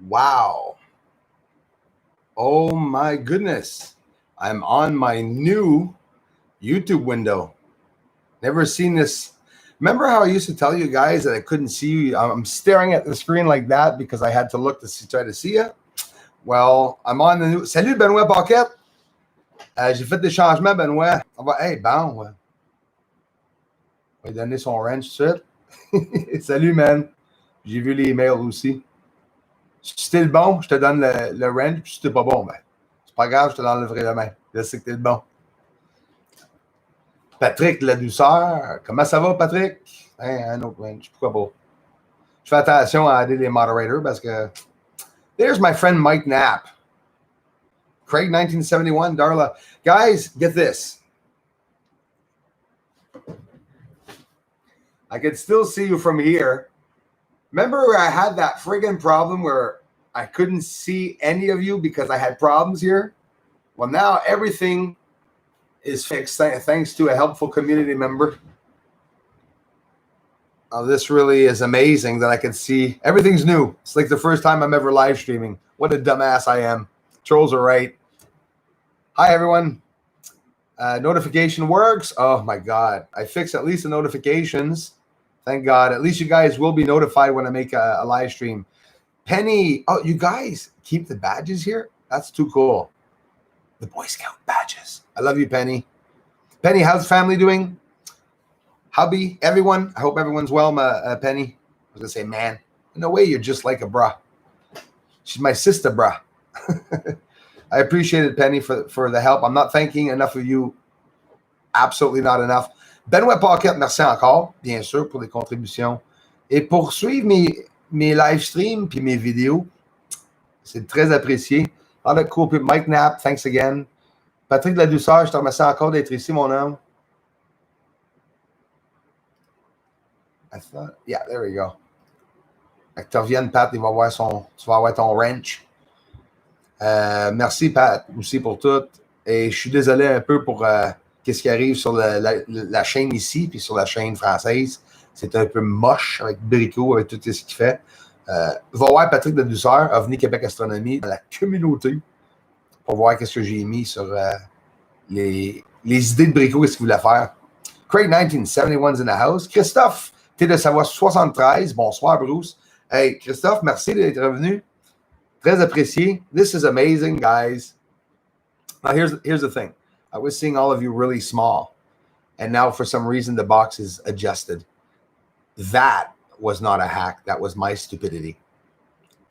Wow. Oh my goodness. I'm on my new YouTube window. Never seen this. Remember how I used to tell you guys that I couldn't see you? I'm staring at the screen like that because I had to look to try to see you. Well, I'm on the new. Salut Benoît Paquette. J'ai fait des changements, Benoît. Hey, bon. On va lui donner son range tout de suite. Salut, man. J'ai vu les emails aussi. Si t'es le bon, je te donne le range. Puis si t'es pas bon, ben, c'est pas grave, je te l'enlèverai demain. Je sais que t'es le bon. Patrick, la douceur. Comment ça va, Patrick? Hey, un autre range. Pourquoi pas? Je fais attention à aider les moderators parce que. There's my friend Mike Knapp. Craig 1971, Darla. Guys, get this. I can still see you from here. Remember where I had that friggin' problem where I couldn't see any of you because I had problems here? Well, now everything is fixed thanks to a helpful community member. Oh, this really is amazing that I can see. Everything's new. It's like the first time I'm ever live streaming. What a dumbass I am. Trolls are right. Hi, everyone. Notification works. Oh, my God. I fixed at least the notifications. Thank God. At least you guys will be notified when I make a live stream. Penny. Oh, you guys keep the badges here? That's too cool. The Boy Scout badges. I love you, Penny. Penny, how's family doing? Hubby, everyone. I hope everyone's well, Penny. I was going to say, man. No way, you're just like a bra. She's my sister, bra. I appreciate it, Penny, for the help. I'm not thanking enough of you. Absolutely not enough. Benoît Paquette, merci encore, bien sûr, pour les contributions. Et pour suivre mes live streams puis mes vidéos, c'est très apprécié. A lot of cool people. Mike Knapp, thanks again. Patrick de la Douceur, je te remercie encore d'être ici, mon homme. I thought, yeah, there we go. Fait que tu reviennes, Pat, tu vas avoir ton wrench. Merci, Pat, aussi pour tout. Et je suis désolé un peu pour qu'est-ce qui arrive sur la chaîne ici, puis sur la chaîne française. C'est un peu moche avec Brico, avec tout ce qu'il fait. Va voir Patrick de Douceur, OVNI Québec Astronomie, dans la communauté, pour voir qu'est-ce que j'ai mis sur les idées de Brico, qu'est-ce qu'il voulait faire. Craig 1971's in the house. Christophe, t'es de Savoie 73. Bonsoir, Bruce. Hey, Christophe, merci d'être revenu. Très apprécié. This is amazing, guys. Now, here's the thing. I was seeing all of you really small, and now for some reason the box is adjusted. That was not a hack. That was my stupidity.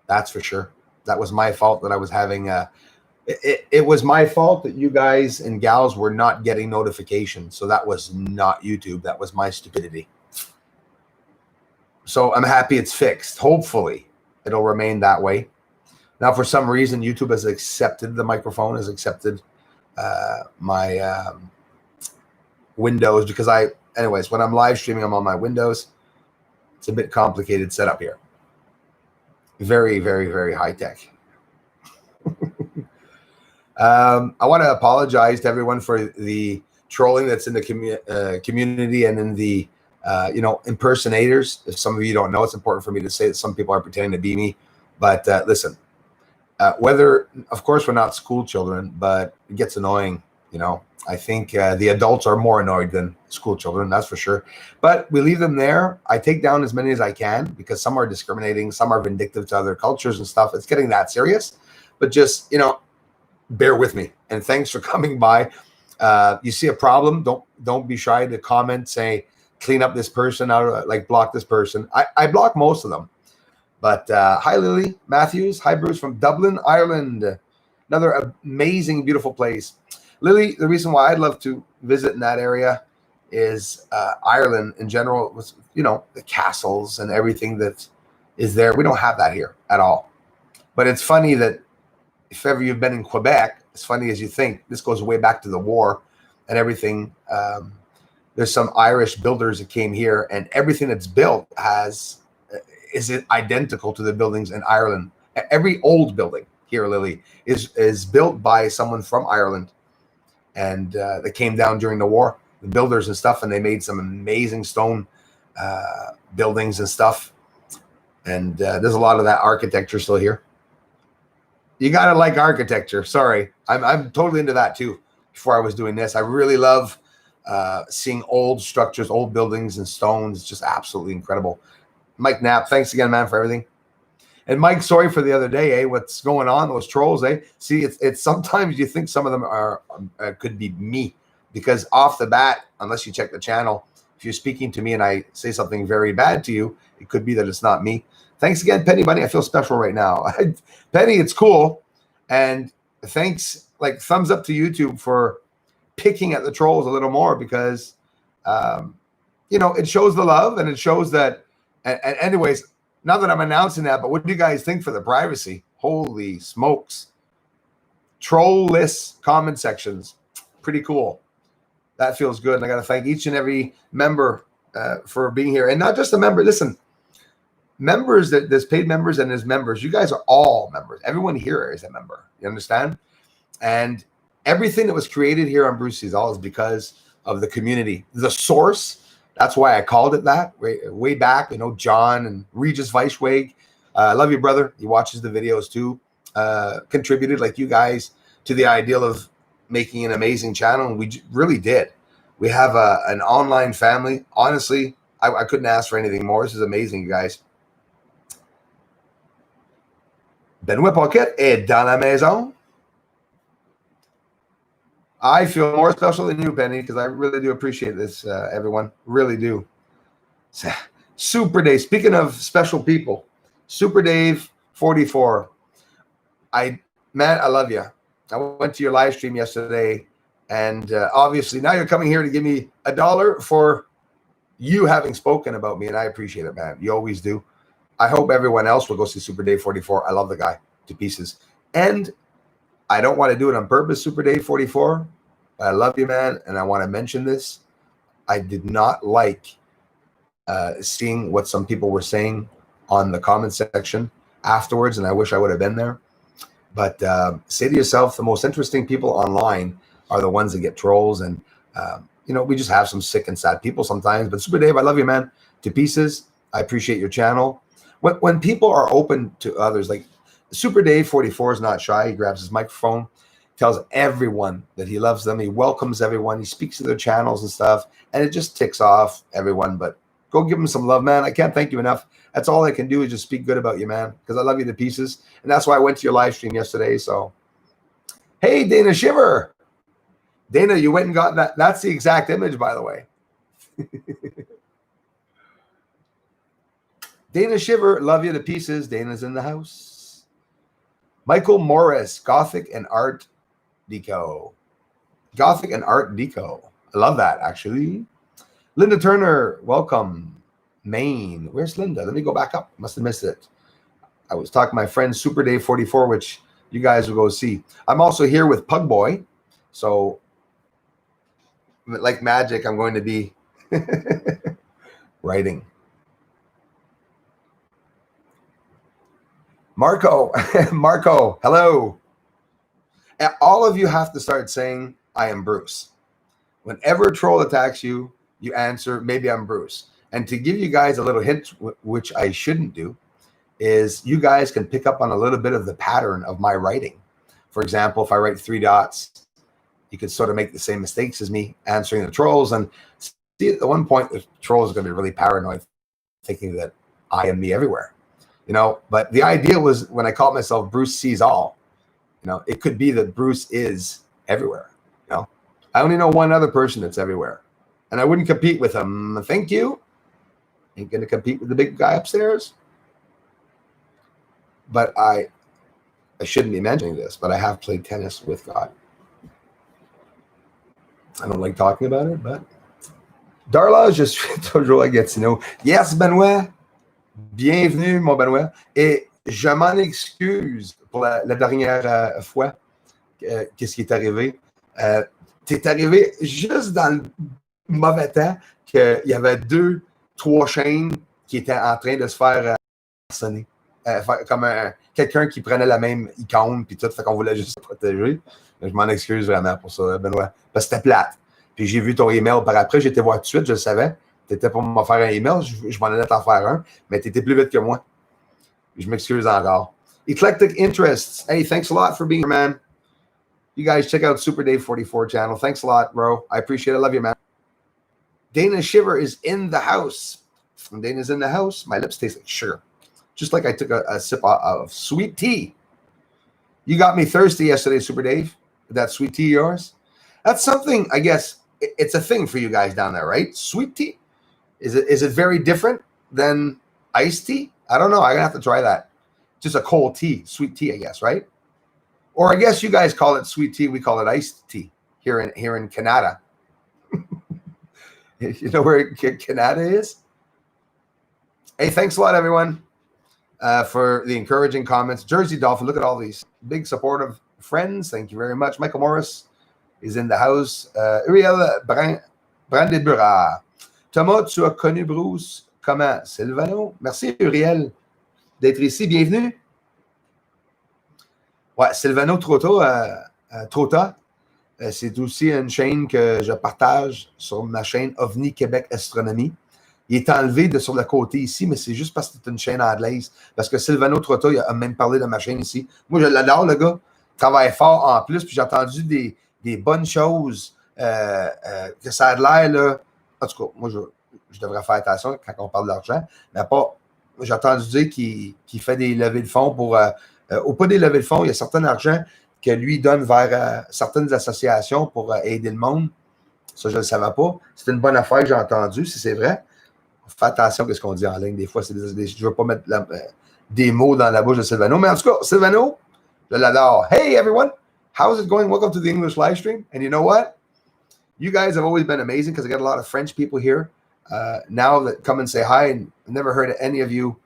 That's for sure. That was my fault that I was having it was my fault that you guys and gals were not getting notifications. So that was not YouTube. That was my stupidity. So I'm happy it's fixed. Hopefully it'll remain that way. Now, for some reason, YouTube has accepted the microphone, has accepted my Windows because anyways, when I'm live streaming, I'm on my Windows. It's a bit complicated setup here. Very, very, very high tech. I want to apologize to everyone for the trolling that's in the community and in the impersonators. If some of you don't know, it's important for me to say that some people are pretending to be me. But listen, whether, of course, we're not school children, but it gets annoying. I think the adults are more annoyed than school children, that's for sure. But we leave them there. I take down as many as I can because some are discriminating, some are vindictive to other cultures and stuff. It's getting that serious. But just, bear with me. And thanks for coming by. You see a problem, don't be shy to comment, say, clean up this person out, like block this person. I block most of them. But hi, Lily Matthews. Hi, Bruce from Dublin, Ireland. Another amazing, beautiful place. Lily, the reason why I'd love to visit in that area is Ireland in general, with, the castles and everything that is there. We don't have that here at all. But it's funny that if ever you've been in Quebec, as funny as you think, this goes way back to the war and everything. There's some Irish builders that came here, and everything that's built is identical to the buildings in Ireland. Every old building here, Lily, is built by someone from Ireland, and they came down during the war, the builders and stuff, and they made some amazing stone buildings and stuff. And there's a lot of that architecture still here. You gotta like architecture. Sorry, I'm totally into that too. Before I was doing this, I really love seeing old structures, old buildings and stones. It's just absolutely incredible. Mike Knapp, thanks again, man, for everything. And Mike, sorry for the other day, eh? What's going on? Those trolls, eh? See, it's sometimes you think some of them are could be me, because off the bat, unless you check the channel, if you're speaking to me and I say something very bad to you, it could be that it's not me. Thanks again, Penny Bunny. I feel special right now. Penny, it's cool. And thanks, like thumbs up to YouTube for picking at the trolls a little more, because, you know, it shows the love and it shows that. And anyways, now that I'm announcing that, but what do you guys think for the privacy? Holy smokes. Troll-less comment sections. Pretty cool. That feels good. And I got to thank each and every member for being here. And not just a member. Listen, members, there's paid members and there's members. You guys are all members. Everyone here is a member. You understand? And everything that was created here on Bruce Sees All is because of the community. The source. That's why I called it that way back. You know, John and Regis Weisweg. I love you, brother. He watches the videos too. Contributed like you guys to the ideal of making an amazing channel. And we really did. We have an online family. Honestly, I couldn't ask for anything more. This is amazing, you guys. Benoit Pocket est dans la maison. I feel more special than you, Penny, because I really do appreciate this, everyone. Really do. Super Dave. Speaking of special people, Super Dave 44. Matt, I love you. I went to your live stream yesterday, and obviously now you're coming here to give me $1 for you having spoken about me, and I appreciate it, man. You always do. I hope everyone else will go see Super Dave 44. I love the guy to pieces. And I don't want to do it on purpose, Super Dave 44. I love you, man, and I want to mention this. I did not like seeing what some people were saying on the comment section afterwards, and I wish I would have been there. But say to yourself, the most interesting people online are the ones that get trolls, and you know, we just have some sick and sad people sometimes. But Super Dave, I love you, man, to pieces. I appreciate your channel. When people are open to others, like Super Dave 44 is not shy. He grabs his microphone, tells everyone that he loves them. He welcomes everyone. He speaks to their channels and stuff, and it just ticks off everyone. But go give him some love, man. I can't thank you enough. That's all I can do is just speak good about you, man, because I love you to pieces. And that's why I went to your live stream yesterday. So, hey, Dana Shiver. Dana, you went and got that. That's the exact image, by the way. Dana Shiver, love you to pieces. Dana's in the house. Michael Morris, Gothic and Art Deco. Gothic and Art Deco. I love that, actually. Linda Turner, welcome. Maine. Where's Linda? Let me go back up. Must have missed it. I was talking to my friend Super Dave 44, which you guys will go see. I'm also here with Pug Boy. So, like magic, I'm going to be writing. Marco, Marco, hello. All of you have to start saying, I am Bruce. Whenever a troll attacks you, you answer, maybe I'm Bruce. And to give you guys a little hint, which I shouldn't do, is you guys can pick up on a little bit of the pattern of my writing. For example, if I write 3 dots, you could sort of make the same mistakes as me answering the trolls. And see, at one point, the trolls are going to be really paranoid, thinking that I am me everywhere. You know, but the idea was when I called myself Bruce Sees All, you know, it could be that Bruce is everywhere. You know, I only know one other person that's everywhere, and I wouldn't compete with him. Thank you. Ain't going to compete with the big guy upstairs. But I shouldn't be mentioning this, but I have played tennis with God. I don't like talking about it, but Darla, je suis toujours à Gatineau. Yes, Benoit. Bienvenue, mon Benoît. Et je m'en excuse pour la dernière fois. Qu'est-ce qui est arrivé? Tu es arrivé juste dans le mauvais temps qu'il y avait 2-3 chaînes qui étaient en train de se faire sonner. Comme quelqu'un qui prenait la même icône puis tout, fait qu'on voulait juste se protéger. Je m'en excuse vraiment pour ça, Benoît. Parce que c'était plate. Puis j'ai vu ton email par après, j'étais voir tout de suite, je le savais. Tu étais pour me faire un email, je m'en allais t'en faire un, mais tu étais plus vite que moi. Je m'excuse encore. Eclectic Interests. Hey, thanks a lot for being here, man. You guys check out Super Dave 44 channel. Thanks a lot, bro. I appreciate it. I love you, man. Dana Shiver is in the house. When Dana's in the house, my lips taste like sugar. Just like I took a sip of sweet tea. You got me thirsty yesterday, Super Dave. With that sweet tea of yours. That's something, I guess, it's a thing for you guys down there, right? Sweet tea? Is it very different than iced tea? I don't know. I'm going to have to try that. Just a cold tea, sweet tea, I guess, right? Or I guess you guys call it sweet tea. We call it iced tea here in Canada. You know where Canada is? Hey, thanks a lot, everyone, for the encouraging comments. Jersey Dolphin, look at all these big supportive friends. Thank you very much. Michael Morris is in the house. Uriel Brandebura. Thomas, tu as connu Bruce comment? Silvano? Merci, Uriel, d'être ici. Bienvenue. Ouais, Silvano Trota, c'est aussi une chaîne que je partage sur ma chaîne OVNI Québec Astronomie. Il est enlevé sur le côté ici, mais c'est juste parce que c'est une chaîne anglaise. Parce que Silvano Trota, il a même parlé de ma chaîne ici. Moi, je l'adore, le gars. Il travaille fort en plus, puis j'ai entendu des bonnes choses, que ça a l'air, là. En tout cas, moi, je devrais faire attention quand on parle d'argent, mais pas. J'ai entendu dire qu'il fait des levées de fonds pour. Ou pas des levées de fonds, il y a certain argent que lui donne vers certaines associations pour aider le monde. Ça, je ne le savais pas. C'est une bonne affaire que j'ai entendue, si c'est vrai. Fais attention à ce qu'on dit en ligne. Des fois, je ne veux pas mettre des mots dans la bouche de Silvano. Mais en tout cas, Silvano, je l'adore. Hey, everyone. How's it going? Welcome to the English live stream. And you know what? You guys have always been amazing because I got a lot of French people here now that come and say hi. And I've never heard any of you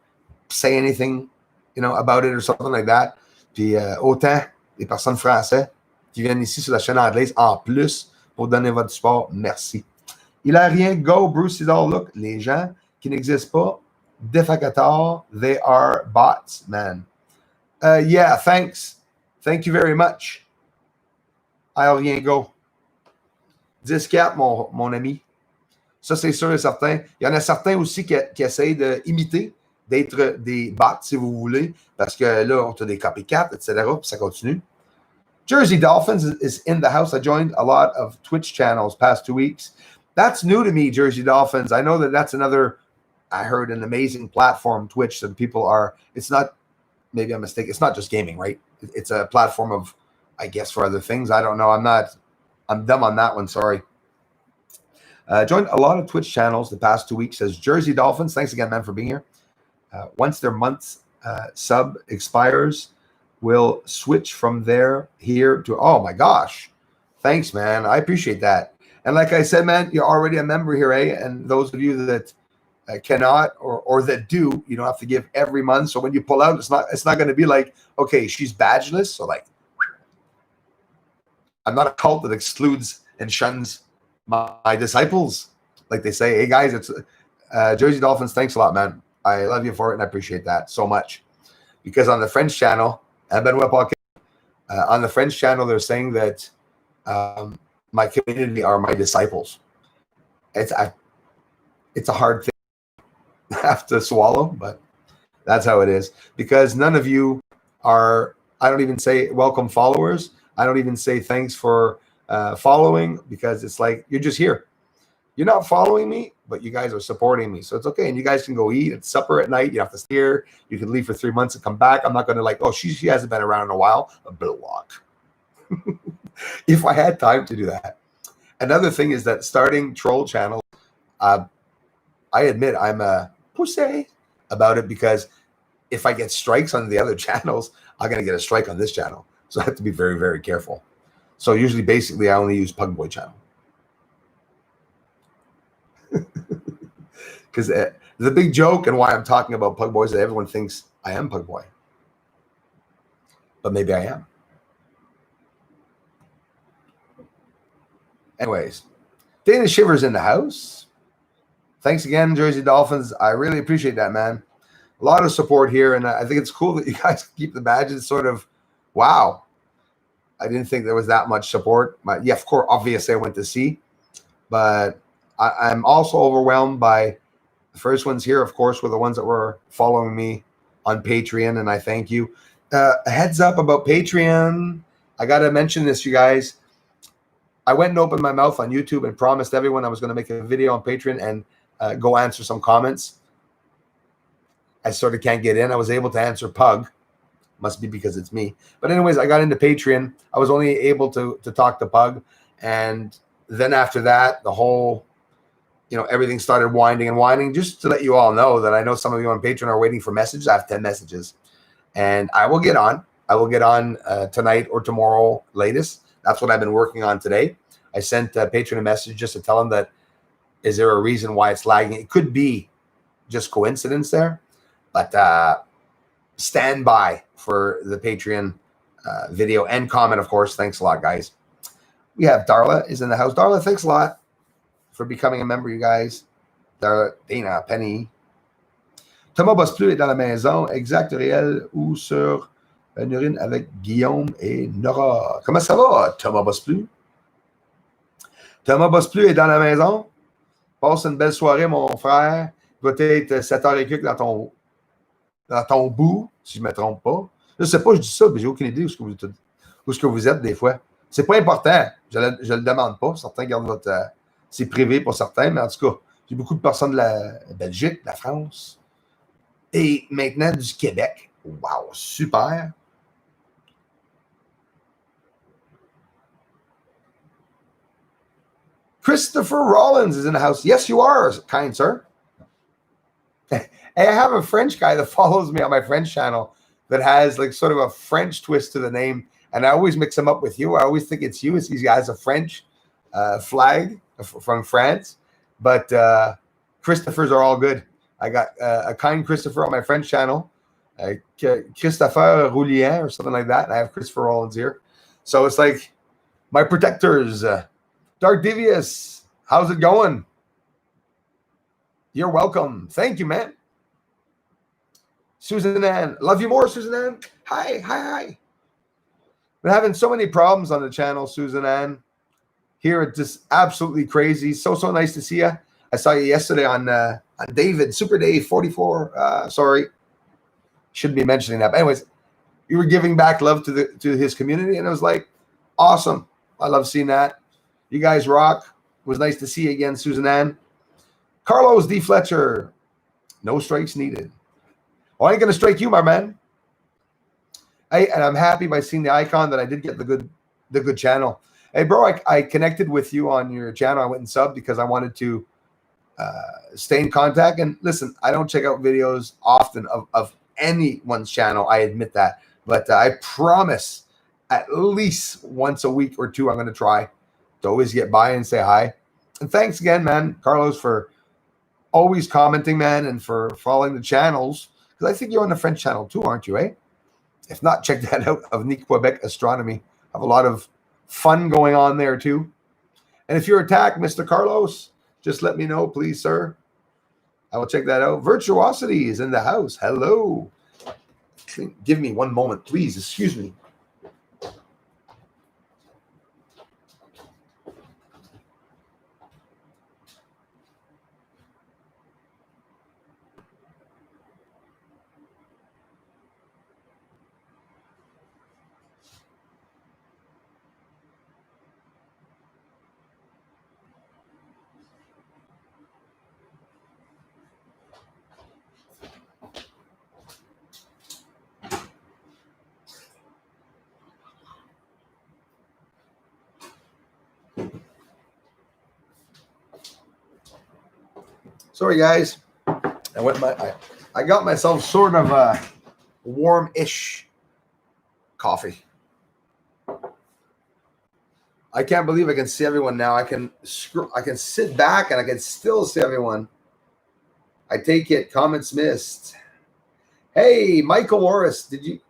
say anything, about it or something like that. Puis autant des personnes françaises qui viennent ici sur la chaîne anglaise en plus pour donner votre support. Merci. Il a rien. Go, Bruce Sidor. Look, les gens qui n'existent pas, défacateurs, they are bots, man. Yeah, thanks. Thank you very much. I'll rien go. 10-4, mon ami. Ça, c'est sûr et certain. Il y en a certains aussi qui essayent d'imiter, d'être des bots, si vous voulez, parce que là, on a des copycats, etc., puis ça continue. Jersey Dolphins is in the house. I joined a lot of Twitch channels past 2 weeks. That's new to me, Jersey Dolphins. I know that's another, I heard, an amazing platform, Twitch, that people are, it's not, maybe I'm mistaken, it's not just gaming, right? It's a platform of, I guess, for other things. I don't know. I'm dumb on that one, sorry. Joined a lot of Twitch channels the past 2 weeks, says Jersey Dolphins. Thanks again, man, for being here. Once their month's sub expires, we'll switch from here to, oh my gosh. Thanks, man. I appreciate that. And like I said, man, you're already a member here, eh? And those of you that cannot or that do, you don't have to give every month. So when you pull out, it's not going to be like, okay, she's badgeless. So like, I'm not a cult that excludes and shuns my disciples. Like they say, hey guys, it's Jersey Dolphins. Thanks a lot, man. I love you for it and I appreciate that so much. Because on the French channel, on the French channel, they're saying that my community are my disciples. It's a hard thing to have to swallow, but that's how it is. Because none of you are, I don't even say welcome followers. I don't even say thanks for following, because it's like, you're just here. You're not following me, but you guys are supporting me. So it's okay. And you guys can go eat at supper at night. You have to stay here. You can leave for 3 months and come back. I'm not going to like, oh, she hasn't been around in a while. A block. If I had time to do that. Another thing is that starting troll channels, I admit I'm a pussy about it, because if I get strikes on the other channels, I'm going to get a strike on this channel. So I have to be very, very careful. So usually, basically, I only use Pugboy channel. Because the big joke and why I'm talking about Pugboy is that everyone thinks I am Pugboy. But maybe I am. Anyways, Dana Shivers in the house. Thanks again, Jersey Dolphins. I really appreciate that, man. A lot of support here, and I think it's cool that you guys keep the badges. Sort of, wow. I didn't think there was that much support. Yeah, of course, obviously I went to see. But I'm also overwhelmed by the first ones here, of course, were the ones that were following me on Patreon, and I thank you. A heads up about Patreon. I got to mention this, you guys. I went and opened my mouth on YouTube and promised everyone I was going to make a video on Patreon and go answer some comments. I sort of can't get in. I was able to answer Pug. Must be because it's me. But anyways, I got into Patreon. I was only able to talk to Pug. And then after that, the whole, everything started winding and winding. Just to let you all know that I know some of you on Patreon are waiting for messages. I have 10 messages. And I will get on. I will get on tonight or tomorrow latest. That's what I've been working on today. I sent Patreon a message just to tell them that, is there a reason why it's lagging? It could be just coincidence there. But stand by for the Patreon video and comment, of course. Thanks a lot, guys. We have Darla is in the house. Darla, thanks a lot for becoming a member, you guys. Darla, Dana, Penny. Thomas Bosplu est dans la maison. Exact réel ou sur une urine avec Guillaume et Nora. Comment ça va, Thomas Bosplu? Thomas Bosplu est dans la maison. Passe une belle soirée, mon frère. Il va être 7h et quelques dans ton bout, si je ne me trompe pas. Je ne sais pas, je dis ça, mais j'ai aucune idée où est-ce que vous êtes des fois. C'est pas important. Je le demande pas. Certains gardent votre... c'est privé pour certains, mais en tout cas, j'ai beaucoup de personnes de la Belgique, de la France et maintenant du Québec. Wow, super. Christopher Rollins is in the house. Yes, you are, kind sir. I have a French guy that follows me on my French channel that has like sort of a French twist to the name. And I always mix him up with you. I always think it's you. He has a French flag from France. But Christophers are all good. I got a kind Christopher on my French channel. Christopher Roulien or something like that. And I have Christopher Rollins here. So it's like my protectors. Dark Devious, how's it going? You're welcome. Thank you, man. Susan Ann. Love you more, Susan Ann. Hi. Been having so many problems on the channel, Susan Ann. Here it's just absolutely crazy. So nice to see you. I saw you yesterday on David, Super Dave 44. Sorry. Shouldn't be mentioning that. But anyways, you were giving back love to his community, and it was like awesome. I love seeing that. You guys rock. It was nice to see you again, Susan Ann. Carlos D. Fletcher. No strikes needed. Well, I ain't going to strike you, my man. And I'm happy by seeing the icon that I did get the good channel. Hey, bro, I connected with you on your channel. I went and subbed because I wanted to stay in contact. And listen, I don't check out videos often of anyone's channel. I admit that. But I promise at least once a week or two, I'm going to try to always get by and say hi. And thanks again, man, Carlos, for always commenting, man, and for following the channels. Because I think you're on the French channel too, aren't you, eh? If not, check that out, of Nick Quebec Astronomy. Have a lot of fun going on there too. And if you're attacked, Mr. Carlos, just let me know, please, sir. I will check that out. Virtuosity is in the house. Hello. Give me one moment, please. Excuse me. Sorry, guys. I got myself sort of a warm-ish coffee. I can't believe I can see everyone now. I can sit back and I can still see everyone. I take it. Comments missed. Hey, Michael Morris, did you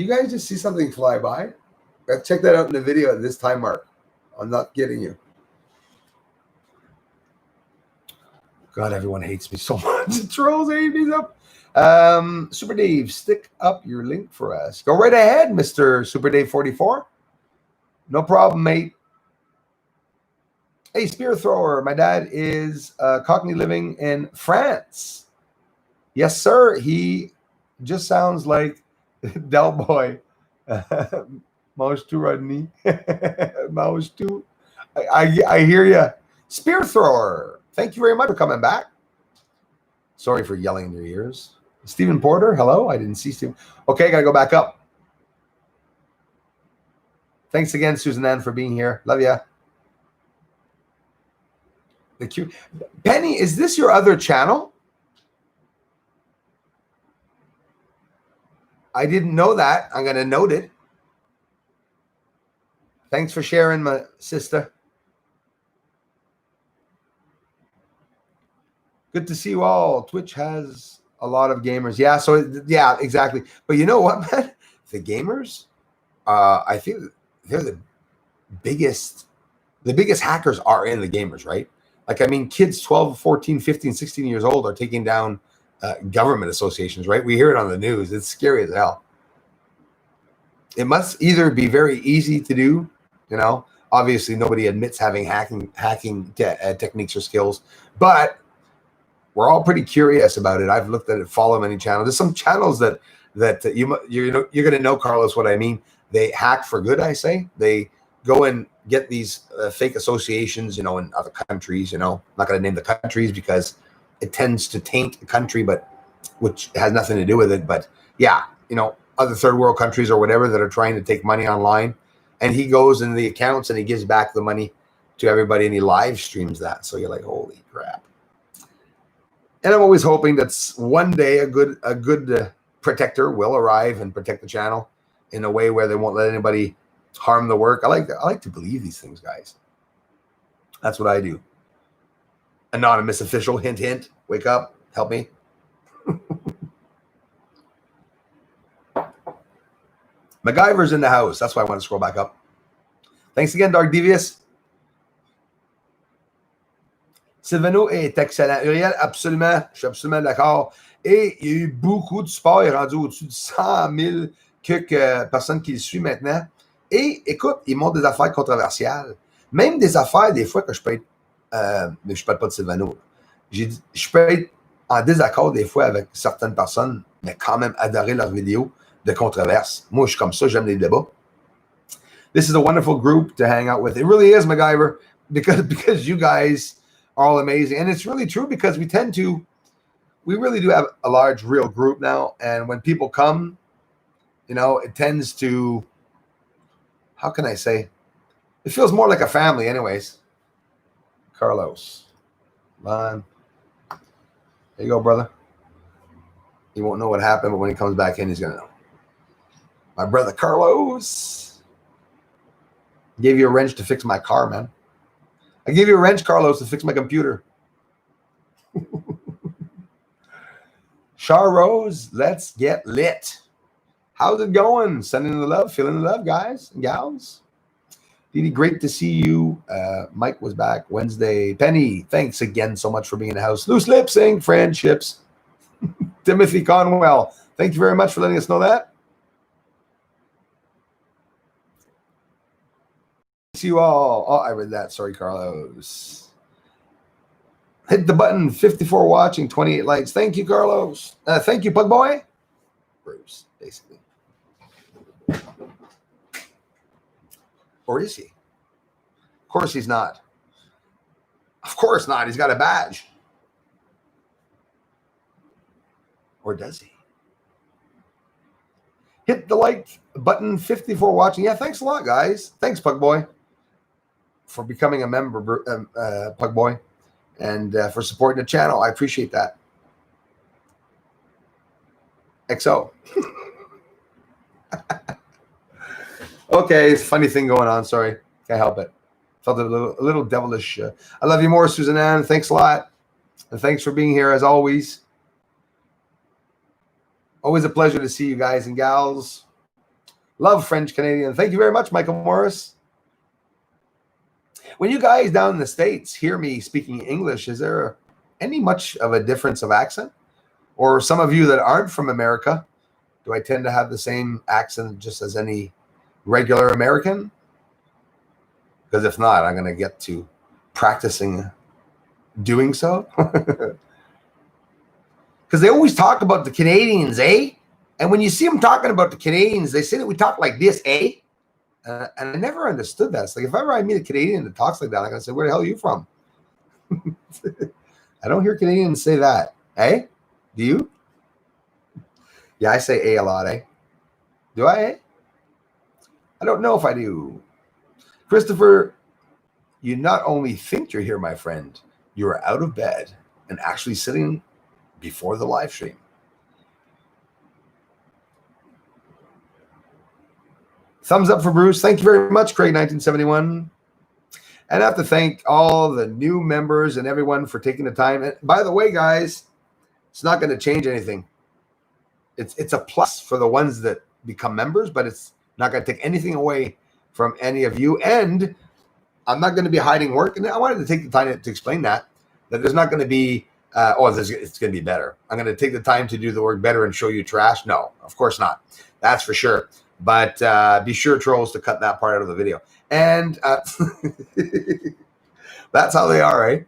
guys just see something fly by? Check that out in the video at this time mark. I'm not kidding you. God, everyone hates me so much. Trolls hate me up. Super Dave, stick up your link for us. Go right ahead, Mr. Super Dave 44. No problem, mate. Hey, Spear Thrower. My dad is Cockney living in France. Yes, sir. He Just sounds like Del Boy. Mouse to Rodney. Mouse to. I hear you. Spear Thrower. Thank you very much for coming back. Sorry for yelling in your ears. Stephen Porter. Hello. I didn't see Stephen. Okay, gotta go back up. Thanks again, Susan Ann, for being here. Love ya. The Q. Penny, is this your other channel? I didn't know that. I'm gonna note it. Thanks for sharing, my sister. Good to see you all. Twitch has a lot of gamers. Yeah, so yeah, exactly. But you know what, man? The gamers, I think they're the biggest hackers are in the gamers, right? Like, I mean, kids 12, 14, 15, 16 years old are taking down government associations, right? We hear it on the news. It's scary as hell. It must either be very easy to do, you know. Obviously, nobody admits having hacking techniques or skills, but we're all pretty curious about it. I've looked at it, follow many channels. There's some channels that you're going to know, Carlos, what I mean. They hack for good, I say. They go and get these fake associations, you know, in other countries. You know, I'm not going to name the countries because it tends to taint the country, but which has nothing to do with it. But yeah, you know, other third world countries or whatever that are trying to take money online, and he goes in the accounts and he gives back the money to everybody and he live streams that. So you're like, holy crap. And I'm always hoping that one day a good protector will arrive and protect the channel in a way where they won't let anybody harm the work. I like to believe these things, guys. That's what I do. Anonymous official, hint, hint. Wake up, help me. MacGyver's in the house. That's why I want to scroll back up. Thanks again, Dark Devious. Sylvano est excellent. Uriel, absolument. Je suis absolument d'accord. Et il y a eu beaucoup de support. Il est rendu au-dessus de 100 000 quelques personnes qui le suivent maintenant. Et écoute, ils montrent des affaires controversiales. Même des affaires, des fois, que je peux être... mais je ne parle pas de Sylvano. Je peux être en désaccord des fois avec certaines personnes, mais quand même adorer leurs vidéos de controverse. Moi, je suis comme ça. J'aime les débats. This is a wonderful group to hang out with. It really is, MacGyver, because you guys... all amazing. And it's really true because we really do have a large real group now. And when people come, you know, it tends to, how can I say? It feels more like a family anyways. Carlos. There you go, brother. He won't know what happened, but when he comes back in, he's going to know. My brother Carlos. Gave you a wrench to fix my car, man. I gave you a wrench, Carlos, to fix my computer. Char Rose, let's get lit. How's it going? Sending the love, feeling the love, guys and gals. Didi, great to see you. Mike was back Wednesday. Penny, thanks again so much for being in the house. Loose lip sync, friendships. Timothy Conwell, thank you very much for letting us know that. See you all. Oh, I read that. Sorry, Carlos. Hit the button. 54 watching, 28 likes. Thank you, Carlos. Thank you, Pug Boy. Bruce, basically. Or is he? Of course he's not. Of course not. He's got a badge. Or does he? Hit the like button. 54 watching. Yeah, thanks a lot, guys. Thanks, Pug Boy, for becoming a member, Pug Boy, and for supporting the channel. I appreciate that. XO. Okay, it's a funny thing going on. Sorry. Can't help it. Felt a little devilish. I love you more, Susan Ann. Thanks a lot. And thanks for being here as always. Always a pleasure to see you guys and gals. Love French Canadian. Thank you very much, Michael Morris. When you guys down in the States hear me speaking English, is there any much of a difference of accent? Or some of you that aren't from America, do I tend to have the same accent just as any regular American? Because if not, I'm going to get to practicing doing so. Because they always talk about the Canadians, eh? And when you see them talking about the Canadians, they say that we talk like this, eh? And I never understood that. It's like if ever I meet a Canadian that talks like that, I'm going to say, where the hell are you from? I don't hear Canadians say that. Eh? Do you? Yeah, I say a lot, eh? Do I, eh? I don't know if I do. Christopher, you not only think you're here, my friend, you are out of bed and actually sitting before the live stream. Thumbs up for Bruce. Thank you very much, Craig1971. And I have to thank all the new members and everyone for taking the time. And by the way, guys, it's not going to change anything. It's a plus for the ones that become members, but it's not going to take anything away from any of you. And I'm not going to be hiding work. And I wanted to take the time to explain that there's not going to be, it's going to be better. I'm going to take the time to do the work better and show you trash. No, of course not. That's for sure. But be sure, trolls, to cut that part out of the video. And that's how they are, right?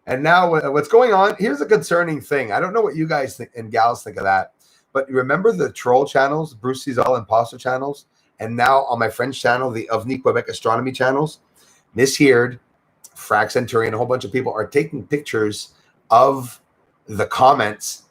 And now what's going on, here's a concerning thing. I don't know what you guys think and gals think of that. But remember the troll channels, Bruce Sees All imposter channels, and now on my friend's channel, the OVNI Quebec Astronomy channels, Miss Heard, Frag Centurion, a whole bunch of people are taking pictures of the comments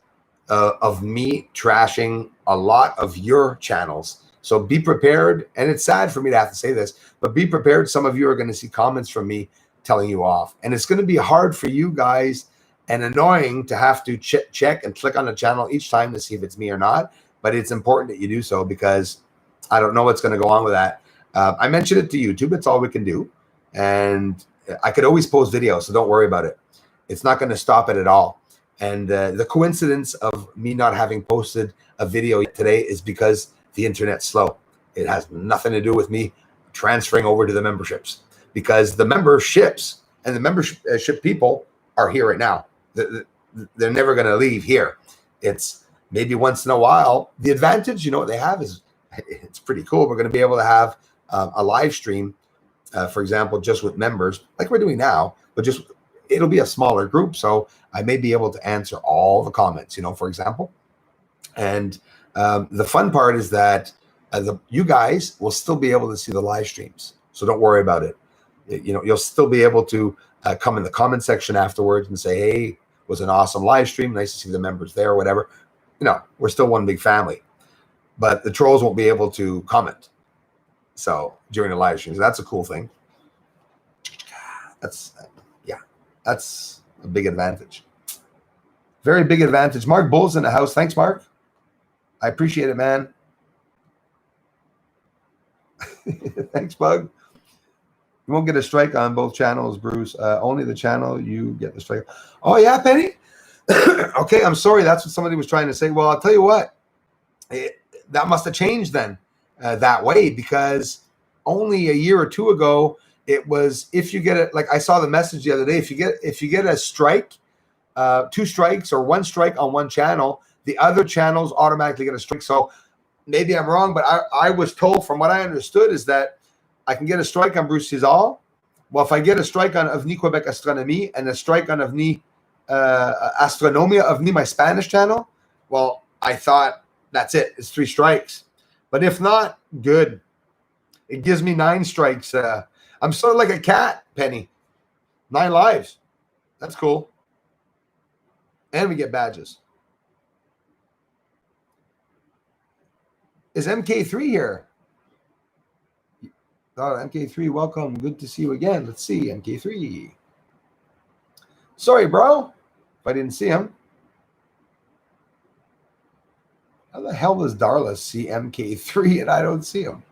of me trashing a lot of your channels. So be prepared, and it's sad for me to have to say this, but be prepared. Some of you are going to see comments from me telling you off, and it's going to be hard for you guys and annoying to have to check and click on the channel each time to see if it's me or not, but it's important that you do so because I don't know what's going to go on with that. I mentioned it to YouTube. It's all we can do, and I could always post videos, so don't worry about it. It's not going to stop it at all. And the coincidence of me not having posted a video today is because the internet's slow. It has nothing to do with me transferring over to the memberships, because the memberships and the membership people are here right now. They're never going to leave here. It's maybe once in a while. The advantage, you know, what they have is it's pretty cool. We're going to be able to have a live stream, for example, just with members like we're doing now, but just it'll be a smaller group. So I may be able to answer all the comments, you know, for example. And the fun part is that you guys will still be able to see the live streams. So don't worry about it. You know, you'll still be able to come in the comment section afterwards and say, hey, it was an awesome live stream. Nice to see the members there or whatever. You know, we're still one big family. But the trolls won't be able to comment. So during the live streams, that's a cool thing. That's a big advantage. Very big advantage. Mark Bull's in the house. Thanks, Mark. I appreciate it, man. Thanks, Bug. You won't get a strike on both channels, Bruce. Only the channel you get the strike. Oh, yeah, Penny? Okay, I'm sorry. That's what somebody was trying to say. Well, I'll tell you what. That must have changed then that way, because only a year or two ago, it was if you get it. Like I saw the message the other day. If you get a strike, 2 strikes or 1 strike on one channel, the other channels automatically get a strike. So maybe I'm wrong, but I was told, from what I understood, is that I can get a strike on Bruce Sees All. Well, if I get a strike on OVNI Quebec Astronomie and a strike on OVNI Astronomia, OVNI, my Spanish channel, well, I thought that's it. It's 3 strikes. But if not, good. It gives me 9 strikes. I'm sort of like a cat, Penny. 9 lives. That's cool. And we get badges. Is MK3 here? Oh, MK3, welcome. Good to see you again. Let's see, MK3. Sorry, bro, if I didn't see him. How the hell does Darla see MK3 and I don't see him?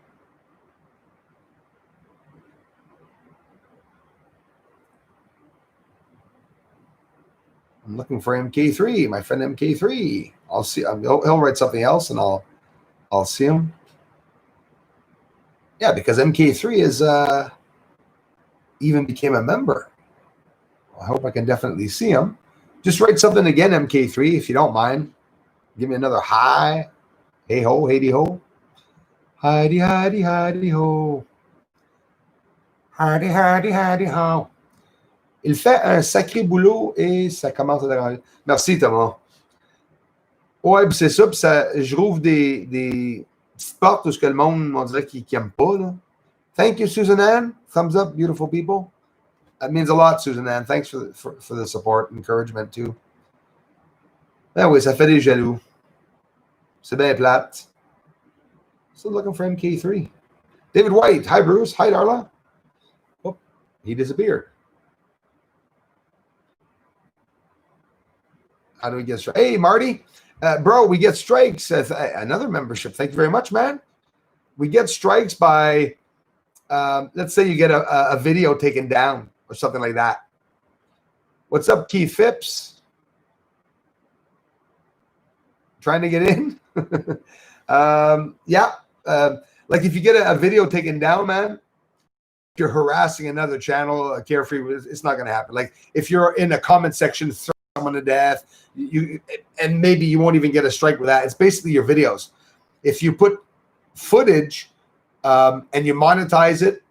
I'm looking for MK3, my friend MK3. I'll see. He'll write something else, and I'll see him. Yeah, because MK3 is even became a member. I hope I can definitely see him. Just write something again, MK3, if you don't mind. Give me another hi. Hey ho, hey ho. Heidi, Heidi, Heidi ho. Heidi, Heidi, Heidi ho. Il fait un sacré boulot et ça commence à déranger. Merci, Thomas. Ouais, puis c'est ça, puis ça, je rouvre des petites portes où ce que le monde, on dirait qu'ils n'aiment pas. Là. Thank you, Susan Ann. Thumbs up, beautiful people. That means a lot, Susan Ann. Thanks for the support, encouragement too. Ben oui, ça fait des jaloux. C'est bien plate. Still looking for MK3. David White. Hi, Bruce. Hi, Darla. Oh, he disappeared. How do we get strikes? Hey, Marty. Bro, we get strikes. Another membership. Thank you very much, man. We get strikes by, let's say you get a video taken down or something like that. What's up, Keith Phipps? Trying to get in? Yeah. Like if you get a video taken down, man, you're harassing another channel, Carefree, it's not going to happen. Like if you're in a comment section, throw someone to death, and maybe you won't even get a strike with that. It's basically your videos. If you put footage and you monetize it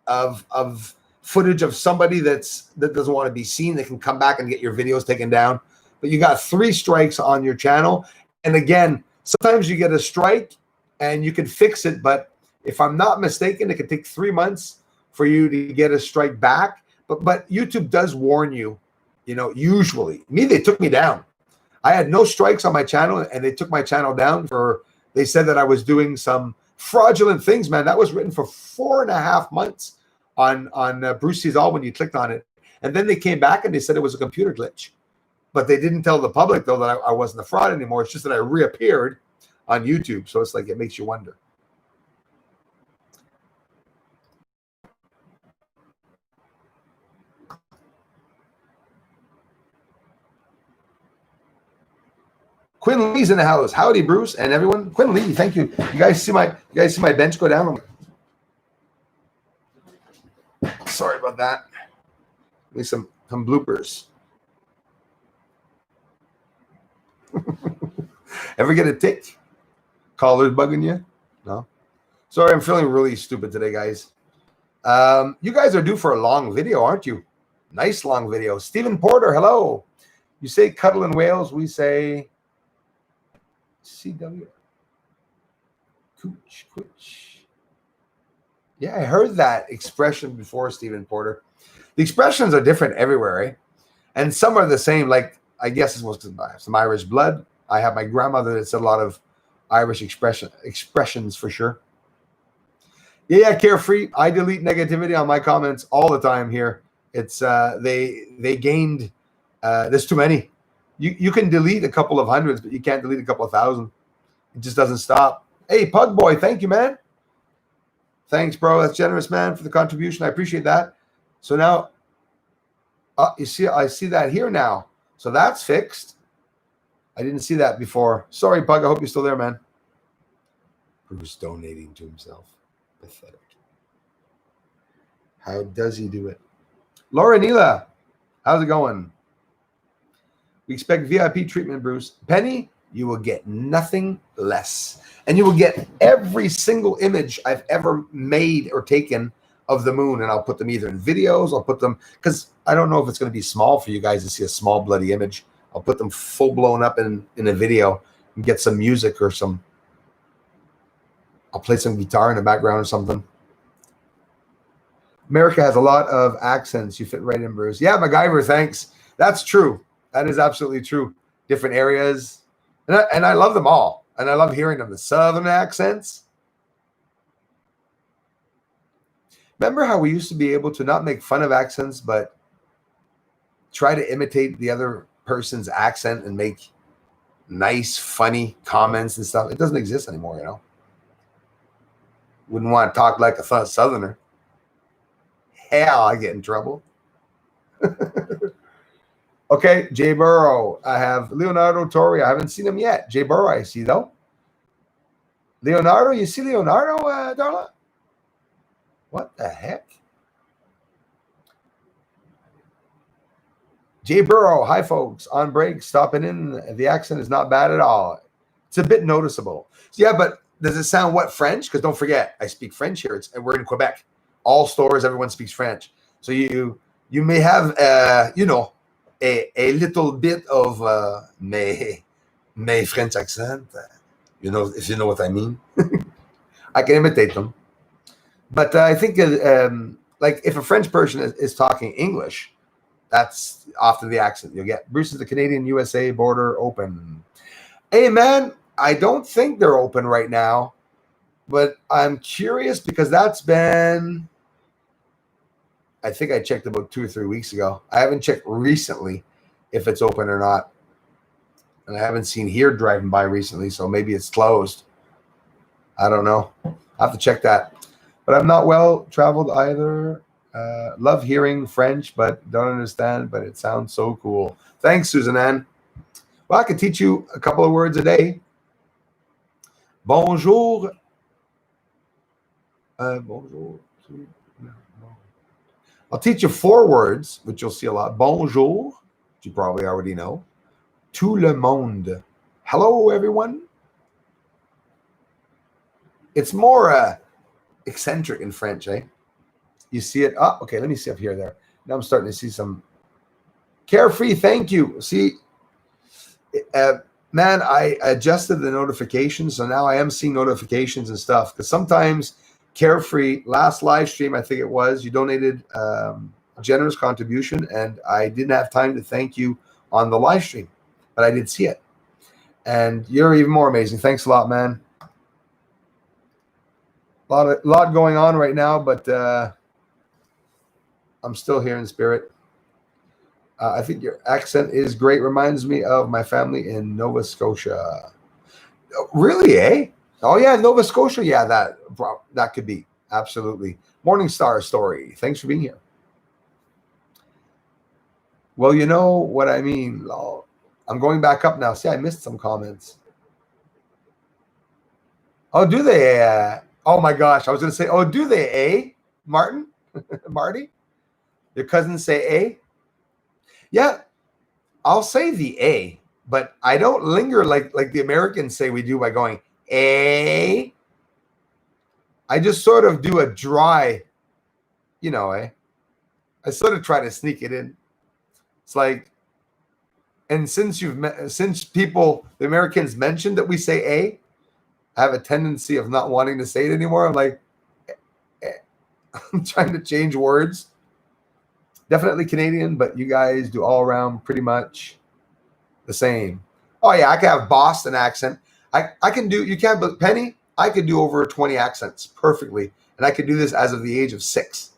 of footage of somebody that doesn't want to be seen, they can come back and get your videos taken down. But you got 3 strikes on your channel. And again, sometimes you get a strike and you can fix it. But if I'm not mistaken, it can take 3 months for you to get a strike back. But YouTube does warn you, you know, usually. Me, they took me down. I had no strikes on my channel and they took my channel down they said that I was doing some fraudulent things, man. That was written for 4.5 months on Bruce Sees All when you clicked on it. And then they came back and they said it was a computer glitch. But they didn't tell the public, though, that I wasn't a fraud anymore. It's just that I reappeared on YouTube. So it's like it makes you wonder. Quinn Lee's in the house. Howdy, Bruce and everyone. Quinn Lee, thank you. You guys see my bench go down? Sorry about that. At least some bloopers. Ever get a tick? Callers bugging you? No? Sorry, I'm feeling really stupid today, guys. You guys are due for a long video, aren't you? Nice long video. Stephen Porter, hello. You say cuddle in Wales, we say CW. Cooch, cooch. Yeah, I heard that expression before, Stephen Porter. The expressions are different everywhere, right? And some are the same. Like, I guess it's because I have some Irish blood. I have my grandmother that said a lot of Irish expressions for sure. Yeah, Carefree. I delete negativity on my comments all the time here. It's they gained there's too many. You can delete a couple of hundreds, but you can't delete a couple of thousand. It just doesn't stop. Hey, Pug Boy, thank you, man. Thanks, bro. That's generous, man, for the contribution. I appreciate that. So now, you see, I see that here now. So that's fixed. I didn't see that before. Sorry, Pug. I hope you're still there, man. Bruce donating to himself. Pathetic. How does he do it? Laura Neela, how's it going? We expect VIP treatment, Bruce. Penny, you will get nothing less. And you will get every single image I've ever made or taken of the moon. And I'll put them either in videos, I'll put them, because I don't know if it's going to be small for you guys to see a small bloody image. I'll put them full blown up in a video and get some music or I'll play some guitar in the background or something. America has a lot of accents. You fit right in, Bruce. Yeah, MacGyver, thanks. That's true. That is absolutely true. Different areas. And I love them all. And I love hearing them. The Southern accents. Remember how we used to be able to not make fun of accents, but try to imitate the other person's accent and make nice, funny comments and stuff? It doesn't exist anymore, you know. Wouldn't want to talk like a Southerner. Hell, I get in trouble. Okay, Jay Burrow. I have Leonardo Torre. I haven't seen him yet. Jay Burrow, I see, though. Leonardo, you see Leonardo, Darla? What the heck? Jay Burrow, hi, folks. On break, stopping in. The accent is not bad at all. It's a bit noticeable. Yeah, but does it sound what, French? Because don't forget, I speak French here. And we're in Quebec. All stores, everyone speaks French. So you may have, you know, a little bit of my French accent. You know, if you know what I mean. I can imitate them. But I think, like, if a French person is talking English, that's often the accent you'll get. Bruce, is the Canadian-USA border open? Hey, man, I don't think they're open right now, but I'm curious because that's been, I think I checked about 2 or 3 weeks ago. I haven't checked recently if it's open or not. And I haven't seen here driving by recently, so maybe it's closed. I don't know. I'll have to check that. But I'm not well traveled either. Love hearing French, but don't understand, but it sounds so cool. Thanks, Susan Ann. Well, I could teach you a couple of words a day. Bonjour. Bonjour. I'll teach you 4 words, which you'll see a lot. Bonjour, which you probably already know. Tout le monde. Hello, everyone. It's more eccentric in French, eh? You see it? Oh, okay, let me see up here there. Now I'm starting to see some. Carefree, thank you. See, man, I adjusted the notifications, so now I am seeing notifications and stuff. Because sometimes Carefree, last live stream, I think it was, you donated a generous contribution, and I didn't have time to thank you on the live stream, but I did see it. And you're even more amazing. Thanks a lot, man. A lot going on right now, but I'm still here in spirit. I think your accent is great. Reminds me of my family in Nova Scotia. Really, eh? Oh, yeah, Nova Scotia. Yeah, that could be. Absolutely. Morningstar story. Thanks for being here. Well, you know what I mean. I'm going back up now. See, I missed some comments. Oh, do they? Oh, my gosh. I was going to say, oh, do they, eh, Martin? Marty? Your cousins say A? Yeah, I'll say the A, but I don't linger like the Americans say we do by going A. I just sort of do a dry, you know, I sort of try to sneak it in. It's like, and since the Americans mentioned that we say A, I have a tendency of not wanting to say it anymore. I'm like, I'm trying to change words. Definitely Canadian, but you guys do all around pretty much the same. Oh, yeah, I can have Boston accent. I can do, you can't, but Penny, I could do over 20 accents perfectly. And I could do this as of the age of 6.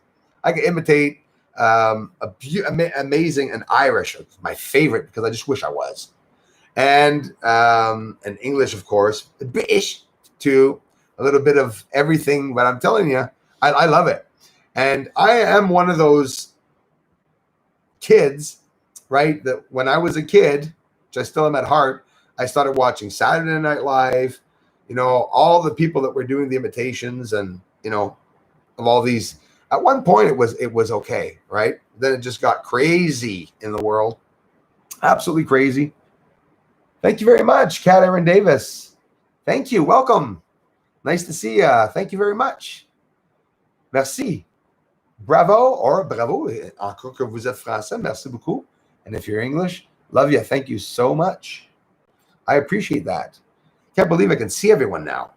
I could imitate amazing and Irish, my favorite, because I just wish I was. And English, of course, British too, a little bit of everything. But I'm telling you, I love it. And I am one of those kids, right, that when I was a kid, which I still am at heart, I started watching Saturday Night Live, you know, all the people that were doing the imitations and, you know, of all these. At one point it was okay, right? Then it just got crazy in the world. Absolutely crazy. Thank you very much, Kat Aaron Davis. Thank you. Welcome. Nice to see you. Thank you very much. Merci. Bravo or bravo. Encore que vous êtes français. Merci beaucoup. And if you're English, love you. Thank you so much. I appreciate that. Can't believe I can see everyone now.